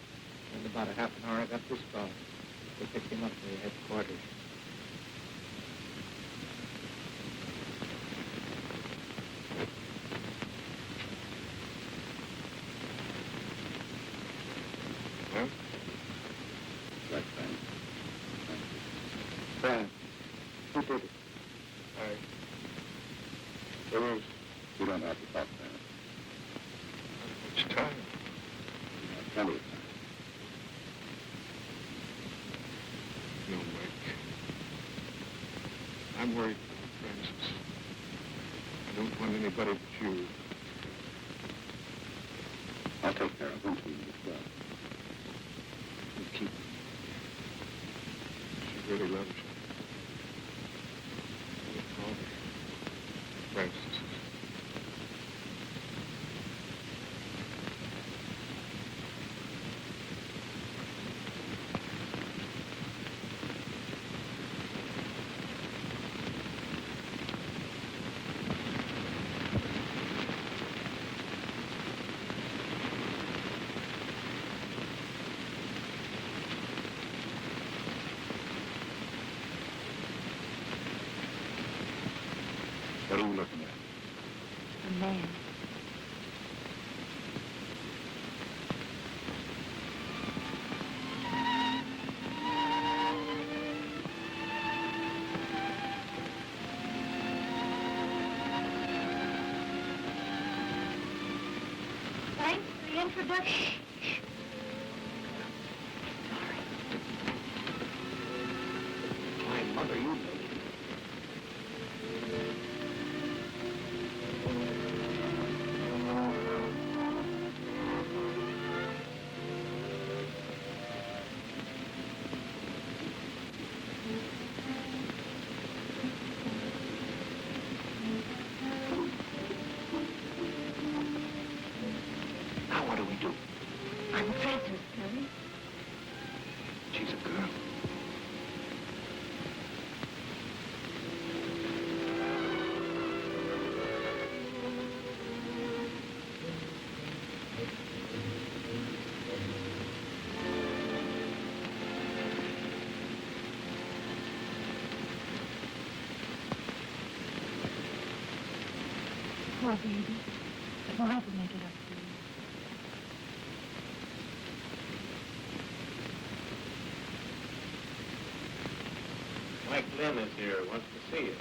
[SPEAKER 3] In about a half an hour, I got this call. They picked him up to the headquarters.
[SPEAKER 2] Well?
[SPEAKER 3] Right, Frank. Frank, who did it?
[SPEAKER 2] There is
[SPEAKER 3] You don't have to talk, Frank.
[SPEAKER 2] much time.
[SPEAKER 3] Plenty of time.
[SPEAKER 2] No, Mike. I'm worried about Francis. I don't want anybody but you.
[SPEAKER 3] I'll take care of him for you as well.
[SPEAKER 2] You keep her. She really loves you. Your father, Francis.
[SPEAKER 3] What are you looking at?
[SPEAKER 6] A man. Thanks for the introduction.
[SPEAKER 3] My mother, you know. Now what do we do?
[SPEAKER 6] I'm Francis, Billy.
[SPEAKER 3] She's a girl.
[SPEAKER 6] Poor baby. I'll never make it up to you.
[SPEAKER 5] Mike Lynn is here, wants to see you.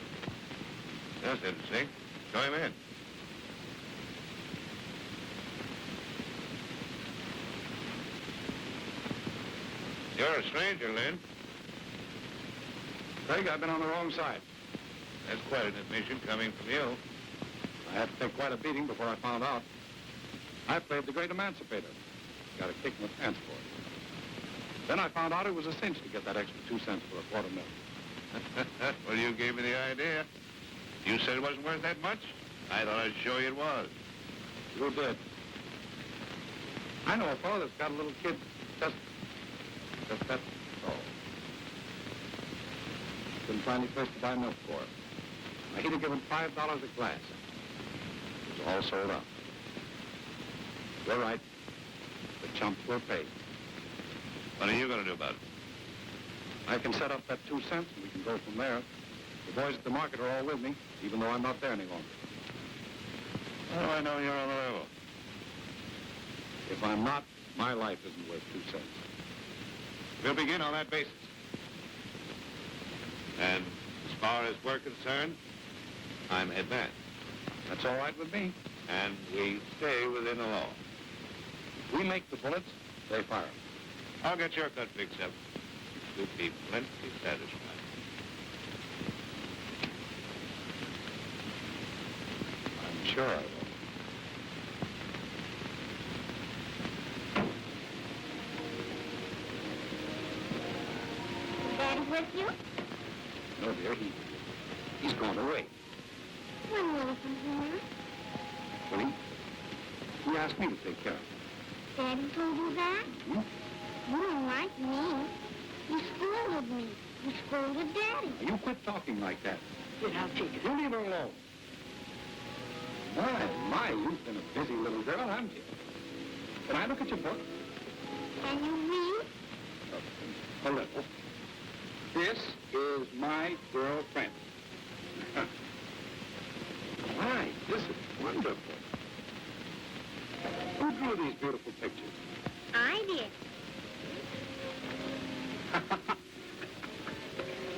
[SPEAKER 5] That's interesting. Show him in. You're a stranger, Lynn.
[SPEAKER 2] Craig, I've been on the wrong side.
[SPEAKER 5] That's quite an admission coming from you.
[SPEAKER 2] I had to take quite a beating before I found out. I played the great emancipator. Got a kick in the pants for it. Then I found out it was a cinch to get that extra 2 cents for a quarter mil.
[SPEAKER 5] Well, you gave me the idea. You said it wasn't worth that much. I thought I'd show you it was.
[SPEAKER 2] You did. I know a fellow that's got a little kid just that tall. Couldn't find any place to buy milk for it. Now, he'd have given $5 a glass. It was all sold out. You're right. The chumps were paid.
[SPEAKER 5] What are you going to do about it?
[SPEAKER 2] I can set up that 2 cents and we can go from there. The boys at the market are all with me, even though I'm not there any longer.
[SPEAKER 5] How do I know you're on the level?
[SPEAKER 2] If I'm not, my life isn't worth 2 cents.
[SPEAKER 5] We'll begin on that basis. And as far as we're concerned, I'm head man.
[SPEAKER 2] That's all right with me.
[SPEAKER 5] And we stay within the law.
[SPEAKER 2] We make the bullets, they fire them.
[SPEAKER 5] I'll get your cut fixed up. You'll be plenty satisfied.
[SPEAKER 2] I'm sure I will.
[SPEAKER 6] Daddy with you?
[SPEAKER 2] No, dear, he's gone away.
[SPEAKER 6] When will he come here?
[SPEAKER 2] Will he asked me to take care of him.
[SPEAKER 6] Daddy told you that?
[SPEAKER 2] Hmm?
[SPEAKER 6] You don't like me. You scolded me. You scolded Daddy.
[SPEAKER 2] Now, you quit talking like that.
[SPEAKER 1] Get out, Peter.
[SPEAKER 2] You leave her alone. My, you've been a busy little girl, haven't you? Can I look at your book?
[SPEAKER 6] Can you read?
[SPEAKER 2] A little. This is my girlfriend. My, this is wonderful. Who drew these beautiful pictures?
[SPEAKER 6] I did.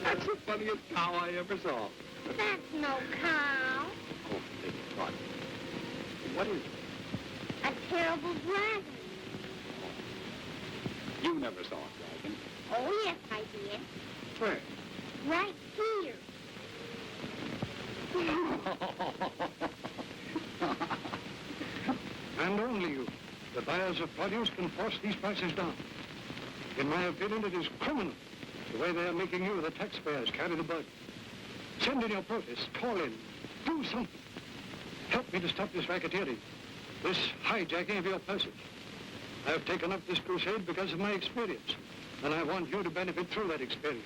[SPEAKER 2] That's the funniest cow I ever saw.
[SPEAKER 6] That's no cow.
[SPEAKER 2] Oh, big God. What is it?
[SPEAKER 6] A terrible dragon.
[SPEAKER 2] You never saw a dragon.
[SPEAKER 6] Oh, yes, I did.
[SPEAKER 2] Where?
[SPEAKER 6] Right here.
[SPEAKER 8] And only you, the buyers of produce, can force these prices down. In my opinion, it is criminal, the way they are making you, the taxpayers, carry the burden. Send in your protest, call in, do something. Help me to stop this racketeering, this hijacking of your purses. I have taken up this crusade because of my experience, and I want you to benefit through that experience.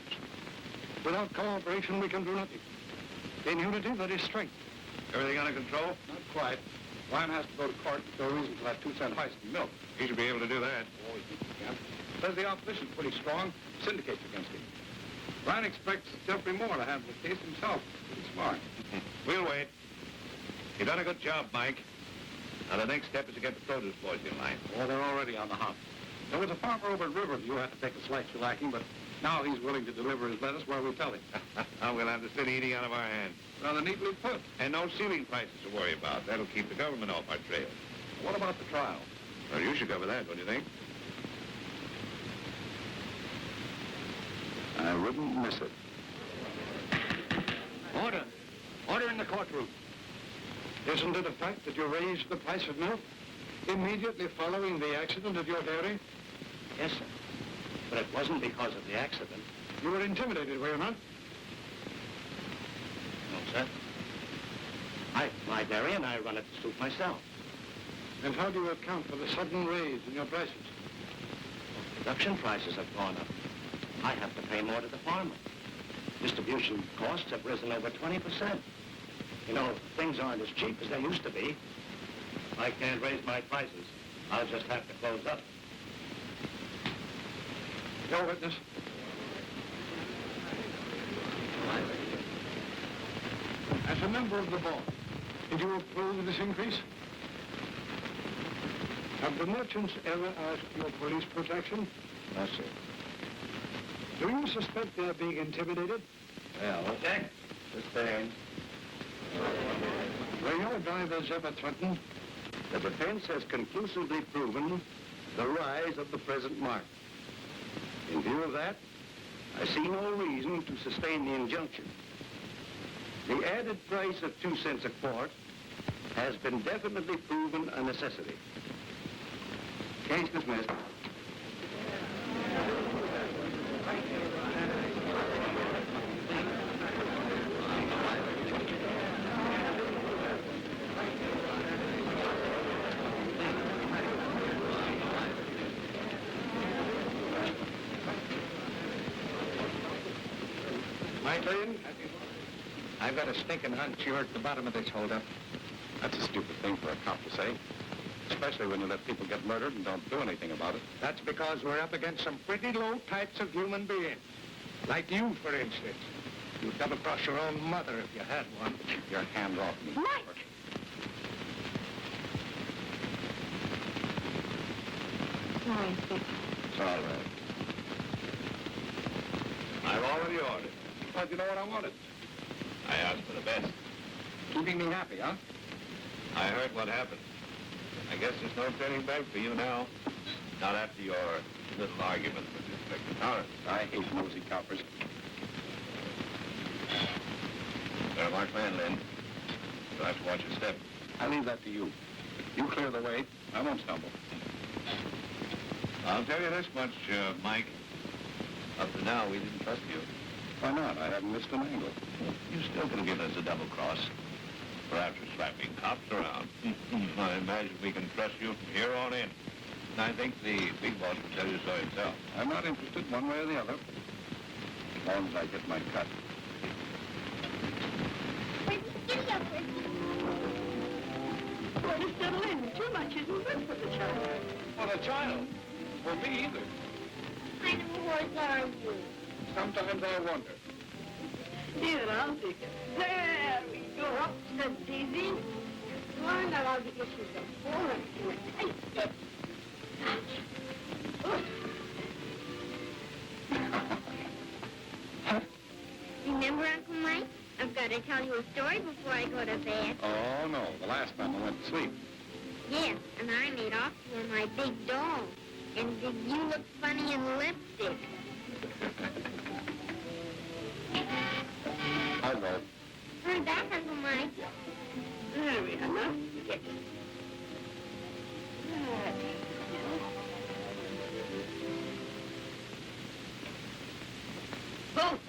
[SPEAKER 8] Without cooperation, we can do nothing. In unity, there is strength.
[SPEAKER 2] Everything under control? Not quite. Ryan has to go to court to show reason for that 2-cent price of milk.
[SPEAKER 3] He should be able to do that.
[SPEAKER 2] Oh, he thinks he can. Says the opposition's pretty strong. Syndicates against him. Ryan expects Jeffrey Moore to handle the case himself. Pretty smart.
[SPEAKER 3] We'll wait. You've done a good job, Mike. Now, the next step is to get the produce boys in line.
[SPEAKER 2] Oh, they're already on the hop. There was a farmer over at Riverview who had to take a slight shellacking, but now he's willing to deliver his lettuce where we tell him.
[SPEAKER 3] We'll have the city eating out of our hands.
[SPEAKER 2] Rather neatly put.
[SPEAKER 3] And no ceiling prices to worry about. That'll keep the government off our trail.
[SPEAKER 2] What about the trial?
[SPEAKER 3] Well, you should cover that, don't you think?
[SPEAKER 2] I wouldn't miss it.
[SPEAKER 8] Order. Order in the courtroom. Isn't it a fact that you raised the price of milk immediately following the accident at your dairy?
[SPEAKER 4] Yes, sir. But it wasn't because of the accident.
[SPEAKER 8] You were intimidated, were you not?
[SPEAKER 4] No, sir. My dairy and I run it to suit myself.
[SPEAKER 8] And how do you account for the sudden raise in your prices?
[SPEAKER 4] Production prices have gone up. I have to pay more to the farmer. Distribution costs have risen over 20%. You know, things aren't as cheap as they used to be. I can't raise my prices. I'll just have to close up.
[SPEAKER 8] Your witness. As a member of the board, did you approve of this increase? Have the merchants ever asked your police protection?
[SPEAKER 3] No, sir.
[SPEAKER 8] Do you suspect they're being intimidated?
[SPEAKER 3] Well, okay. Sustained.
[SPEAKER 8] Were your drivers ever threatened?
[SPEAKER 4] The defense has conclusively proven the rise of the present market. In view of that, I see no reason to sustain the injunction. The added price of 2 cents a quart has been definitely proven a necessity.
[SPEAKER 2] Case dismissed.
[SPEAKER 3] Michael, I've got a stinking hunch you're at the bottom of this holdup.
[SPEAKER 2] That's a stupid thing for a cop to say. Especially when you let people get murdered and don't do anything about it.
[SPEAKER 3] That's because we're up against some pretty low types of human beings. Like you, for instance. You'd double-cross your own mother if you had one.
[SPEAKER 2] Keep your hand off me.
[SPEAKER 6] Mike! Sorry, Inspector.
[SPEAKER 2] It's all right.
[SPEAKER 5] I've already ordered.
[SPEAKER 2] But you know what I wanted?
[SPEAKER 5] I asked for the best.
[SPEAKER 2] Keeping me happy, huh?
[SPEAKER 5] I heard what happened. I guess there's no turning back for you now. Not after your little argument with Inspector Torrance.
[SPEAKER 2] I hate nosy coppers.
[SPEAKER 5] You're a marked man, Lynn. You'll have to watch your step.
[SPEAKER 2] I leave that to you. You clear the way, I won't stumble.
[SPEAKER 5] I'll tell you this much, Mike. Up to now, we didn't trust you.
[SPEAKER 2] Why not? I haven't missed an angle.
[SPEAKER 5] You still can give us a double cross. Perhaps you're slapping cops around. I imagine we can trust you from here on in. And I think the big boss will tell you so himself.
[SPEAKER 2] I'm not interested one way or the other. As long as I get my cut.
[SPEAKER 6] Giddy up, Ricky.
[SPEAKER 1] trying to settle in. Too much isn't good for the child.
[SPEAKER 2] For the child. For me either.
[SPEAKER 6] What kind of a horse are you?
[SPEAKER 2] Sometimes I wonder.
[SPEAKER 1] Here, I'll take it. There we go. Up, said Daisy. Come on, now I'll give you some more.
[SPEAKER 6] Remember, Uncle Mike? I've got to tell you a story before I go to bed.
[SPEAKER 2] Oh, no. The last time I went to sleep.
[SPEAKER 6] Yes, and I made off you were my big doll. And did you look funny in lipstick?
[SPEAKER 2] I know.
[SPEAKER 6] Heard that, Uncle Mike?
[SPEAKER 1] There we are, now. Yes. Both.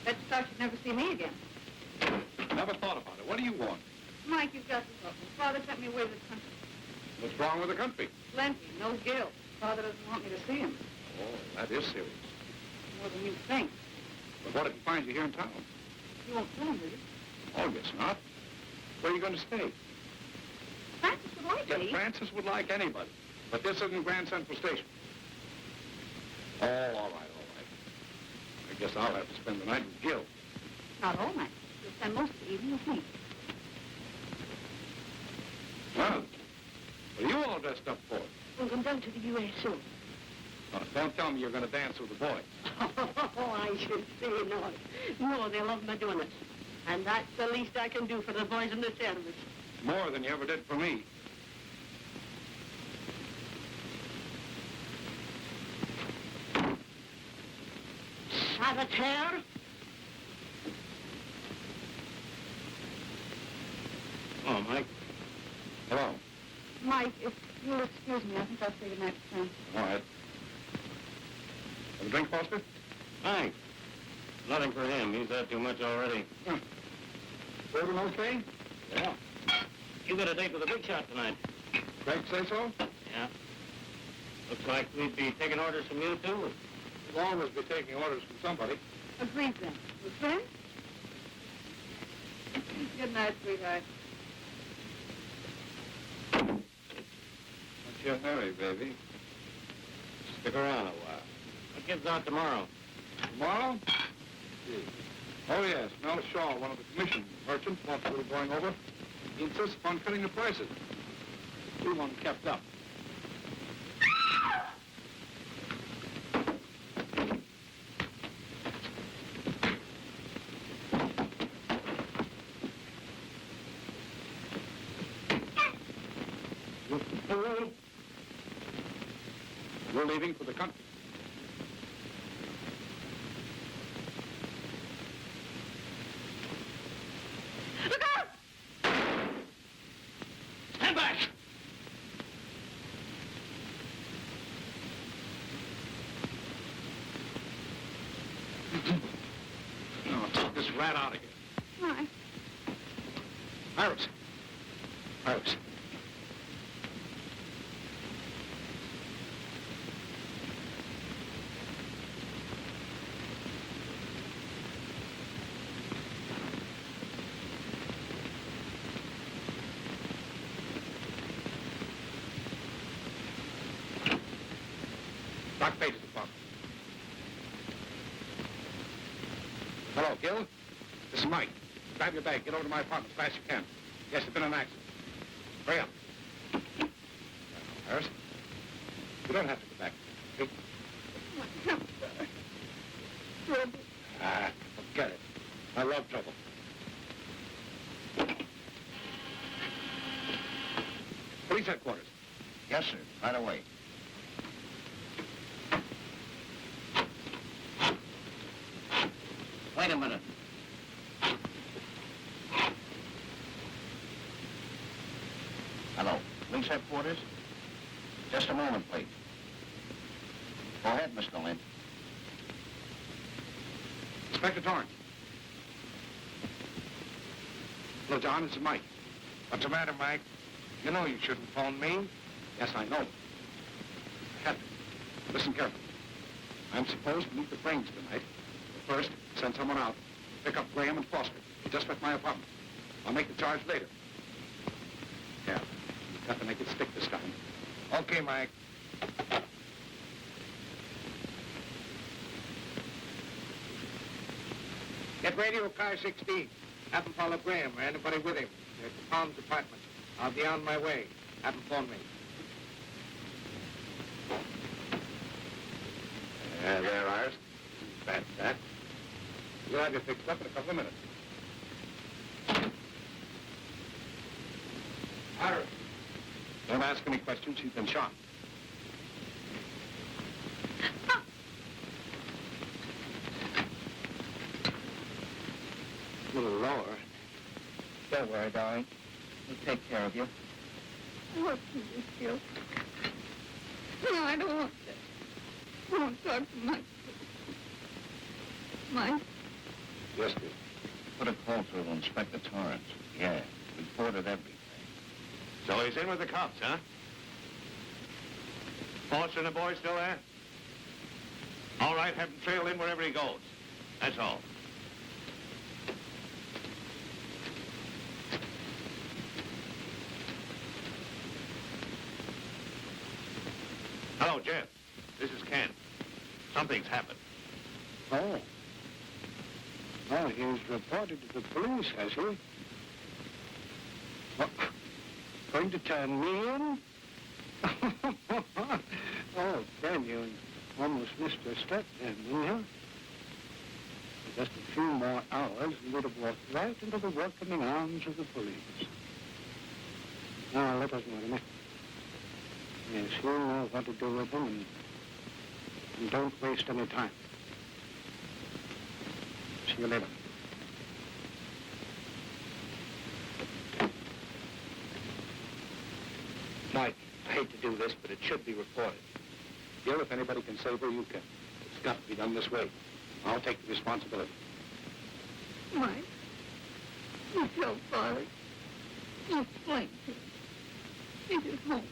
[SPEAKER 1] Bet you thought you'd never see me again.
[SPEAKER 2] Never thought about it. What do you want?
[SPEAKER 1] Mike, you've got to talk. Father sent me away to the country.
[SPEAKER 2] What's wrong with the country?
[SPEAKER 1] Plenty, no guilt. Father doesn't want me to see him.
[SPEAKER 2] Oh, that is serious.
[SPEAKER 1] More than you think.
[SPEAKER 2] But what if he finds you here in town?
[SPEAKER 1] You won't tell him, will you?
[SPEAKER 2] Oh, guess not. Where are you going to stay?
[SPEAKER 1] Francis would like
[SPEAKER 2] Yeah,
[SPEAKER 1] me.
[SPEAKER 2] Francis would like anybody. But this isn't Grand Central Station. Oh, all right. I guess I'll have to spend the night with Gil.
[SPEAKER 1] Not all night. You'll spend most of the evening with me.
[SPEAKER 2] Well, what are you all dressed up for?
[SPEAKER 1] We're going down to the U.S. soon.
[SPEAKER 2] Don't tell me you're going to dance with the boys.
[SPEAKER 1] Oh, I should say not. No, they love my doing it. And that's the least I can do for the boys in the service.
[SPEAKER 2] More than you ever did for me.
[SPEAKER 1] Saboteur?
[SPEAKER 8] Oh, Mike.
[SPEAKER 2] Hello.
[SPEAKER 1] Mike, if you'll excuse me, I think I'll say goodnight to Frank.
[SPEAKER 2] All right. Have a drink, Foster?
[SPEAKER 8] Thanks. Nothing for him. He's had too much already.
[SPEAKER 2] Gordon okay?
[SPEAKER 8] Yeah. You got a date with a big shot tonight.
[SPEAKER 2] Craig say so?
[SPEAKER 8] Yeah. Looks like we'd be taking orders from you, too.
[SPEAKER 2] We'll always be taking orders from somebody.
[SPEAKER 1] Agreed then. We're friends? Good night, sweetheart.
[SPEAKER 2] Don't you hurry, baby.
[SPEAKER 8] Stick around a while. What gives out tomorrow?
[SPEAKER 2] Tomorrow? Oh, yes. Mel Shaw, one of the commission merchants, wants to be going over. He insists upon cutting the prices. We want them kept up. We're leaving for the country.
[SPEAKER 1] Look out!
[SPEAKER 2] Stand back! No, take this rat out of here.
[SPEAKER 1] Why?
[SPEAKER 2] Iris. Iris. Doc Page's apartment. Hello, Gil. This is Mike. Grab your bag. Get over to my apartment as fast as you can. Yes, there's been an accident. Hurry up. Harris, you don't have to go back. You... Forget it. I love trouble. Police headquarters.
[SPEAKER 3] Yes, sir. Right away. Wait a minute. Hello. Police headquarters? Just a moment, please. Go ahead, Mr. Lynch.
[SPEAKER 2] Inspector Torrance. Hello, John. This is Mike.
[SPEAKER 3] What's the matter, Mike? You know you shouldn't phone me.
[SPEAKER 2] Yes, I know. I have to. Listen carefully. I'm supposed to meet the Frings tonight. But first, send someone out. Pick up Graham and Foster. They just left my apartment. I'll make the charge later. Yeah.
[SPEAKER 8] Got to make it stick this time.
[SPEAKER 3] Okay, Mike. Get radio car 16. Have him follow Graham or anybody with him. They're at the Palms apartment. I'll be on my way. Have him phone me.
[SPEAKER 4] There, ours. Bad, that.
[SPEAKER 2] We'll have you fixed up in a couple of minutes.
[SPEAKER 3] Iris.
[SPEAKER 2] Don't ask any questions. She's been shot.
[SPEAKER 8] A little lower.
[SPEAKER 3] Don't worry, darling. We'll take care of you.
[SPEAKER 1] What can you feel? No, I don't want that. I won't talk to Mike. Mike?
[SPEAKER 4] Yes, dear.
[SPEAKER 5] Put a call through to Inspector Torrance. Yeah, reported everything.
[SPEAKER 7] So he's in with the cops, huh? Foster and the boy still there? All right, have him trail in wherever he goes. That's all. Hello, Jeff. This is Ken. Something's happened.
[SPEAKER 8] Oh. Oh, he's reported to the police, has he? What? Going to turn me in? Oh, Ken, you almost missed your step then, didn't you? For just a few more hours, you would have walked right into the welcoming arms of the police. Now, let us know, yes, you know what to do with him, and don't waste any time. See you later.
[SPEAKER 4] Mike, I hate to do this, but it should be reported.
[SPEAKER 2] Gil, if anybody can save her, you can. It's got to be done this way. I'll take the responsibility.
[SPEAKER 1] Mike? You tell Father. You explain to him. He's at home.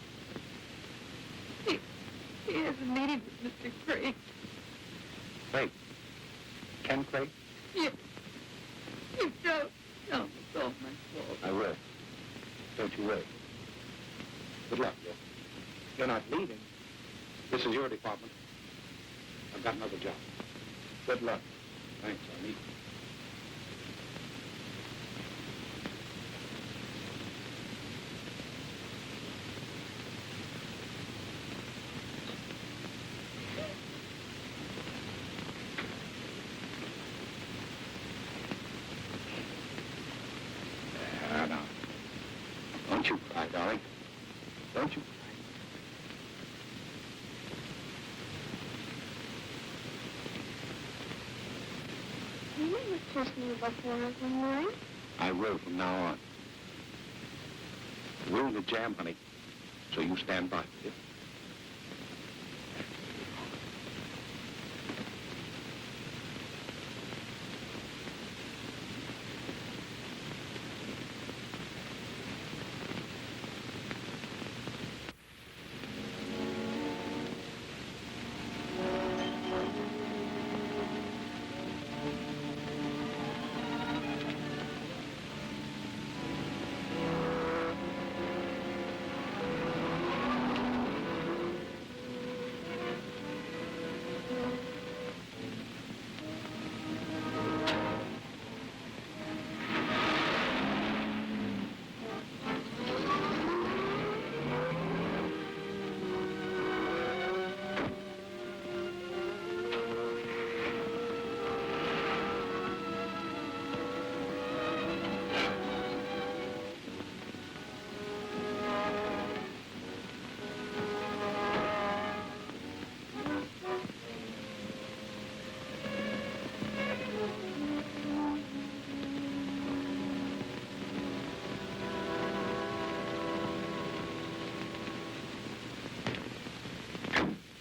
[SPEAKER 1] He has a meeting with Mr. Craig.
[SPEAKER 2] Craig. Ken Craig?
[SPEAKER 1] Yes. You don't tell him it's all my fault.
[SPEAKER 2] I will. Don't you worry. Good luck, Gil. You're not leaving. This is your department. I've got another job. Good luck. Thanks, Arnie. Now. Don't you cry, darling. Don't you cry.
[SPEAKER 1] You never kissed me before every night.
[SPEAKER 2] I will from now on. We're in the jam, honey. So you stand by, will you?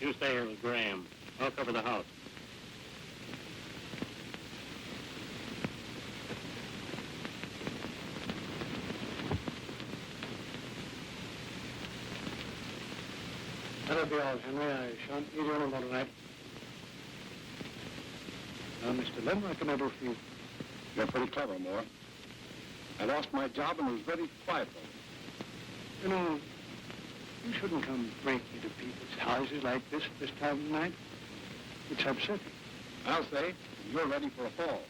[SPEAKER 9] You stay here with Graham. I'll cover the house.
[SPEAKER 8] That'll be all, Henry. I shan't need you anymore tonight. Now, Mr. Lynn, what can I do for you?
[SPEAKER 2] You're pretty clever, Moore. I lost my job and was ready to fight for it.
[SPEAKER 8] You know, You shouldn't come breaking into people's houses like this at this time of night. It's upsetting.
[SPEAKER 2] I'll say, you're ready for a fall.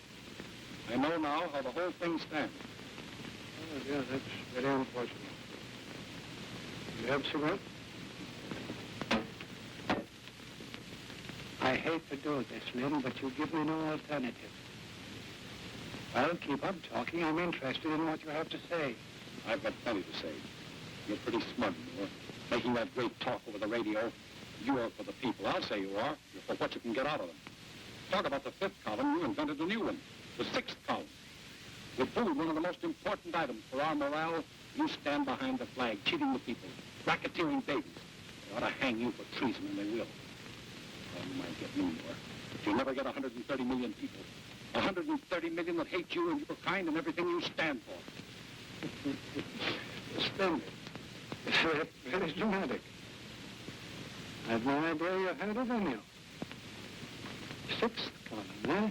[SPEAKER 2] I know now how the whole thing stands.
[SPEAKER 8] Oh, yeah, that's very unfortunate. You have a cigarette? I hate to do this, Lynn, but you give me no alternative. Well, keep up talking. I'm interested in what you have to say.
[SPEAKER 2] I've got plenty to say. You're pretty smug, you are. Making that great talk over the radio. You are for the people. I'll say you are. You're for what you can get out of them. Talk about the fifth column, you invented a new one. The sixth column. With food, one of the most important items for our morale, you stand behind the flag, cheating the people, racketeering babies. They ought to hang you for treason, and they will. Well, you might get me more. But you'll never get 130 million people. 130 million that hate you and your kind and everything you stand for.
[SPEAKER 8] Splendid. Very dramatic. I had no idea you had it in you. Sixth column, eh?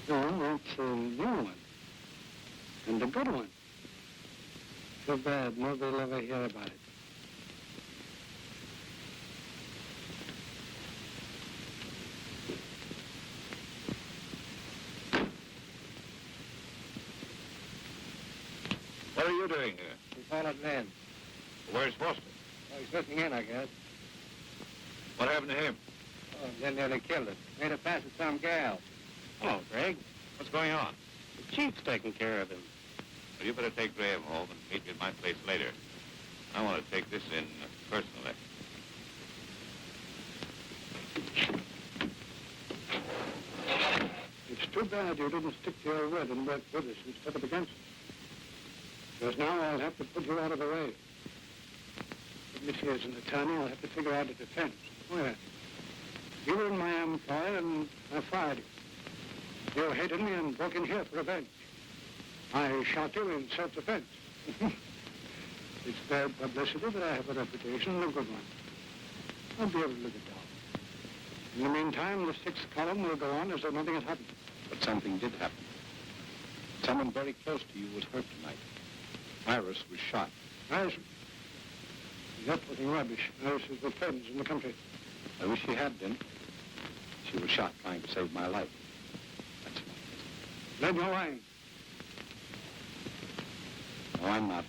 [SPEAKER 8] Well, that's a new one. And a good one. Too bad nobody'll ever hear about it.
[SPEAKER 5] What are you doing here?
[SPEAKER 8] We followed Lynn.
[SPEAKER 5] Where's Foster?
[SPEAKER 8] Oh, he's listening in, I guess.
[SPEAKER 5] What happened to him?
[SPEAKER 8] Oh, Lynn nearly killed us. Made a pass at some gal.
[SPEAKER 9] Hello, Greg.
[SPEAKER 5] What's going on?
[SPEAKER 9] The chief's taking care of him.
[SPEAKER 5] Well, you better take Graham home and meet me at my place later. I want to take this in personally.
[SPEAKER 8] It's too bad you didn't stick to your word and work with us instead of against us. Because now I'll have to put you out of the way. Put me here as an attorney, I'll have to figure out a defense. Oh, yeah. You were in my employ and I fired you. You hated me and broke in here for revenge. I shot you in self-defense. It's bad publicity, but I have a reputation and a good one. I'll be able to live it down. In the meantime, the sixth column will go on as though nothing had happened.
[SPEAKER 2] But something did happen. Someone very close to you was hurt tonight. Iris was shot.
[SPEAKER 8] Iris? You're putting rubbish. Iris is with friends in the country.
[SPEAKER 2] I wish she had been. She was shot trying to save my life. That's
[SPEAKER 8] Led your line.
[SPEAKER 2] No, I'm not.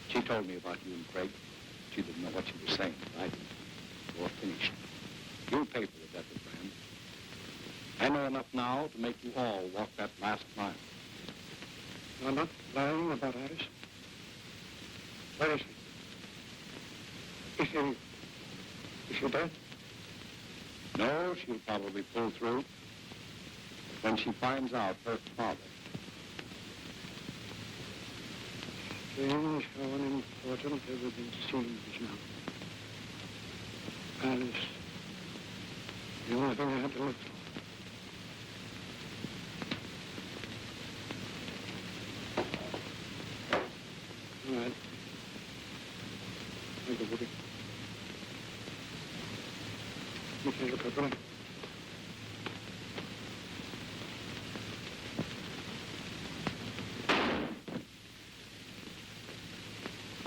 [SPEAKER 2] She told me about you and Craig. She didn't know what she was saying, but I did. You're finished. You'll pay for the death of Graham. I know enough now to make you all walk that last mile.
[SPEAKER 8] You're not lying about Iris? Where is she? Is she dead?
[SPEAKER 2] No, she'll probably pull through. But when she finds out her father.
[SPEAKER 8] Strange how unimportant everything seems now. Alice, the only thing I had to look for. All right. Thank you, Woody. You can look up, right?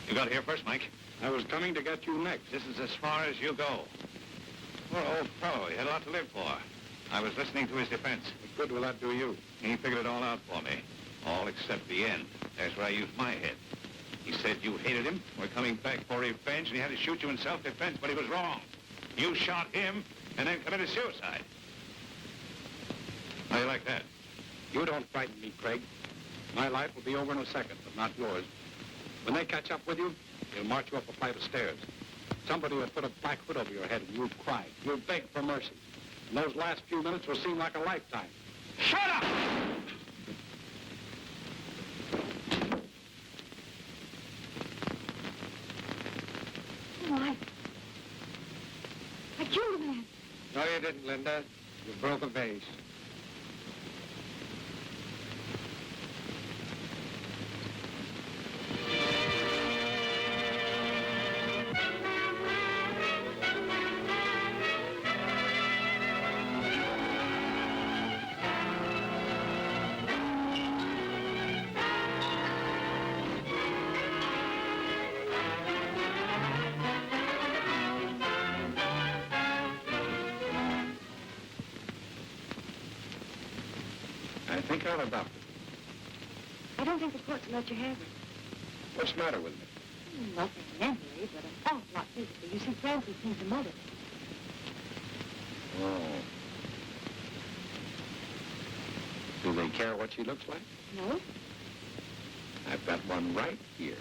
[SPEAKER 5] You got here first, Mike.
[SPEAKER 2] I was coming to get you next.
[SPEAKER 5] This is as far as you go. Poor old fellow. He had a lot to live for. I was listening to his defense.
[SPEAKER 2] What good will that do you?
[SPEAKER 5] He figured it all out for me. All except the end. That's where I used my head. He said you hated him, were coming back for revenge, and he had to shoot you in self-defense, but he was wrong. You shot him and then committed suicide. How do you like that?
[SPEAKER 2] You don't frighten me, Craig. My life will be over in a second, but not yours. When they catch up with you, they'll march you up a flight of stairs. Somebody will put a black hood over your head and you'll cry. You'll beg for mercy. And those last few minutes will seem like a lifetime.
[SPEAKER 5] Shut up!
[SPEAKER 6] Oh, I killed a man.
[SPEAKER 8] No, you didn't, Linda. You broke a vase.
[SPEAKER 2] think I'll adopt it.
[SPEAKER 6] I don't think the court will let you have her.
[SPEAKER 2] What's the matter with me?
[SPEAKER 6] Nothing mentally, but an awful lot physically. You see, Frances needs a mother.
[SPEAKER 2] Oh. Do they care what she looks like?
[SPEAKER 6] No?
[SPEAKER 2] I've got one right here.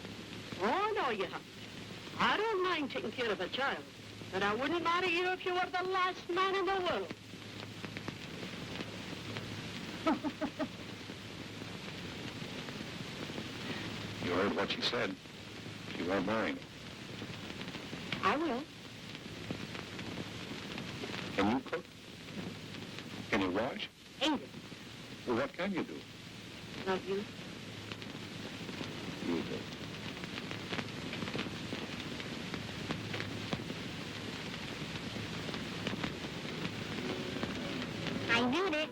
[SPEAKER 1] Oh, no, you haven't. I don't mind taking care of a child, but I wouldn't marry you if you were the last man in the world.
[SPEAKER 2] You heard what she said. She won't marry me.
[SPEAKER 6] I will.
[SPEAKER 2] Can you cook? Can you wash?
[SPEAKER 6] Ain't it?
[SPEAKER 2] Well, what can you do?
[SPEAKER 6] Love you.
[SPEAKER 2] You do.
[SPEAKER 6] I knew it.